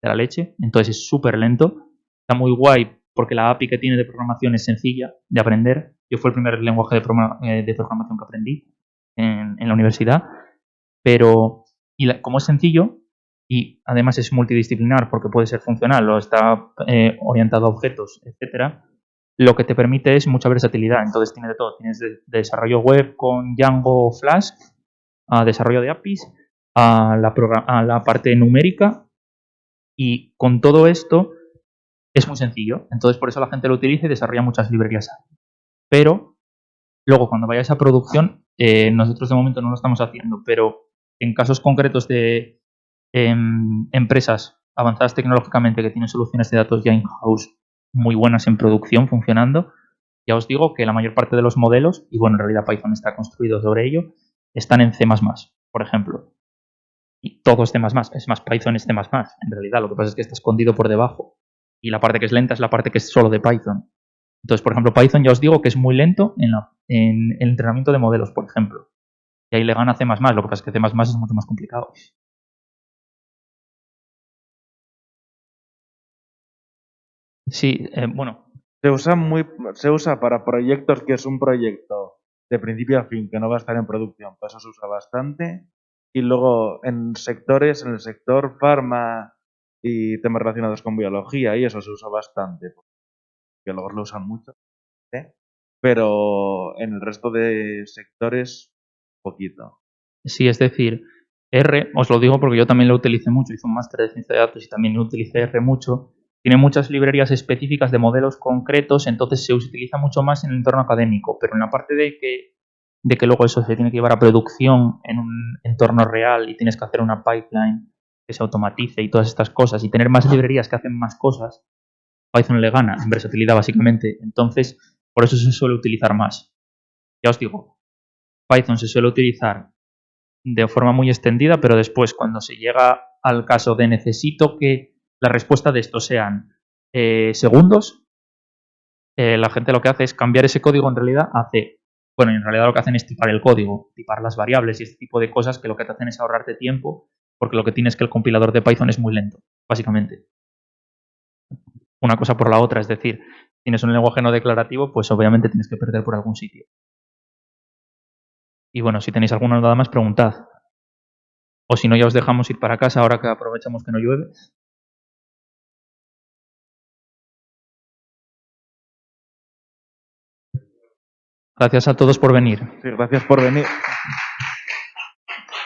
de la leche, entonces es súper lento. Está muy guay porque la API que tiene de programación es sencilla de aprender. Yo fue el primer lenguaje de programación que aprendí en la universidad, pero como es sencillo y además es multidisciplinar porque puede ser funcional o está orientado a objetos, etcétera, lo que te permite es mucha versatilidad. Entonces tiene de todo. Tienes de desarrollo web con Django Flask, a desarrollo de APIs, a la parte numérica, y con todo esto es muy sencillo. Entonces por eso la gente lo utiliza y desarrolla muchas librerías. Pero luego cuando vayáis a producción, nosotros de momento no lo estamos haciendo, pero en casos concretos de empresas avanzadas tecnológicamente que tienen soluciones de datos ya in-house muy buenas en producción funcionando, ya os digo que la mayor parte de los modelos, y en realidad Python está construido sobre ello, están en C++, por ejemplo. Y todo es C++, es más, Python es C++, en realidad. Lo que pasa es que está escondido por debajo. Y la parte que es lenta es la parte que es solo de Python. Entonces, por ejemplo, Python ya os digo que es muy lento en el entrenamiento de modelos, por ejemplo. Y ahí le gana C++, lo que pasa es que C++ es mucho más complicado. Sí,
Se usa para proyectos que es un proyecto de principio a fin, que no va a estar en producción. Pues eso se usa bastante. Y luego en el sector farma y temas relacionados con biología, y eso se usa bastante. Porque los biólogos lo usan mucho. Pero en el resto de sectores, poquito.
Sí, es decir, R, os lo digo porque yo también lo utilicé mucho, hice un máster de ciencia de datos y también utilicé R mucho. Tiene muchas librerías específicas de modelos concretos, entonces se utiliza mucho más en el entorno académico, pero en la parte de que luego eso se tiene que llevar a producción en un entorno real y tienes que hacer una pipeline que se automatice y todas estas cosas y tener más librerías que hacen más cosas, Python le gana en versatilidad básicamente. Entonces, por eso se suele utilizar más. Ya os digo, Python se suele utilizar de forma muy extendida, pero después cuando se llega al caso de necesito que la respuesta de esto sean segundos, la gente lo que hace es cambiar ese código en realidad bueno, en realidad lo que hacen es tipar el código, tipar las variables y este tipo de cosas que lo que te hacen es ahorrarte tiempo, porque lo que tienes es que el compilador de Python es muy lento, básicamente. Una cosa por la otra, es decir, tienes un lenguaje no declarativo, pues obviamente tienes que perder por algún sitio. Y bueno, si tenéis alguna duda más, preguntad. O si no, ya os dejamos ir para casa ahora que aprovechamos que no llueve. Gracias a todos por venir.
Sí, gracias por venir.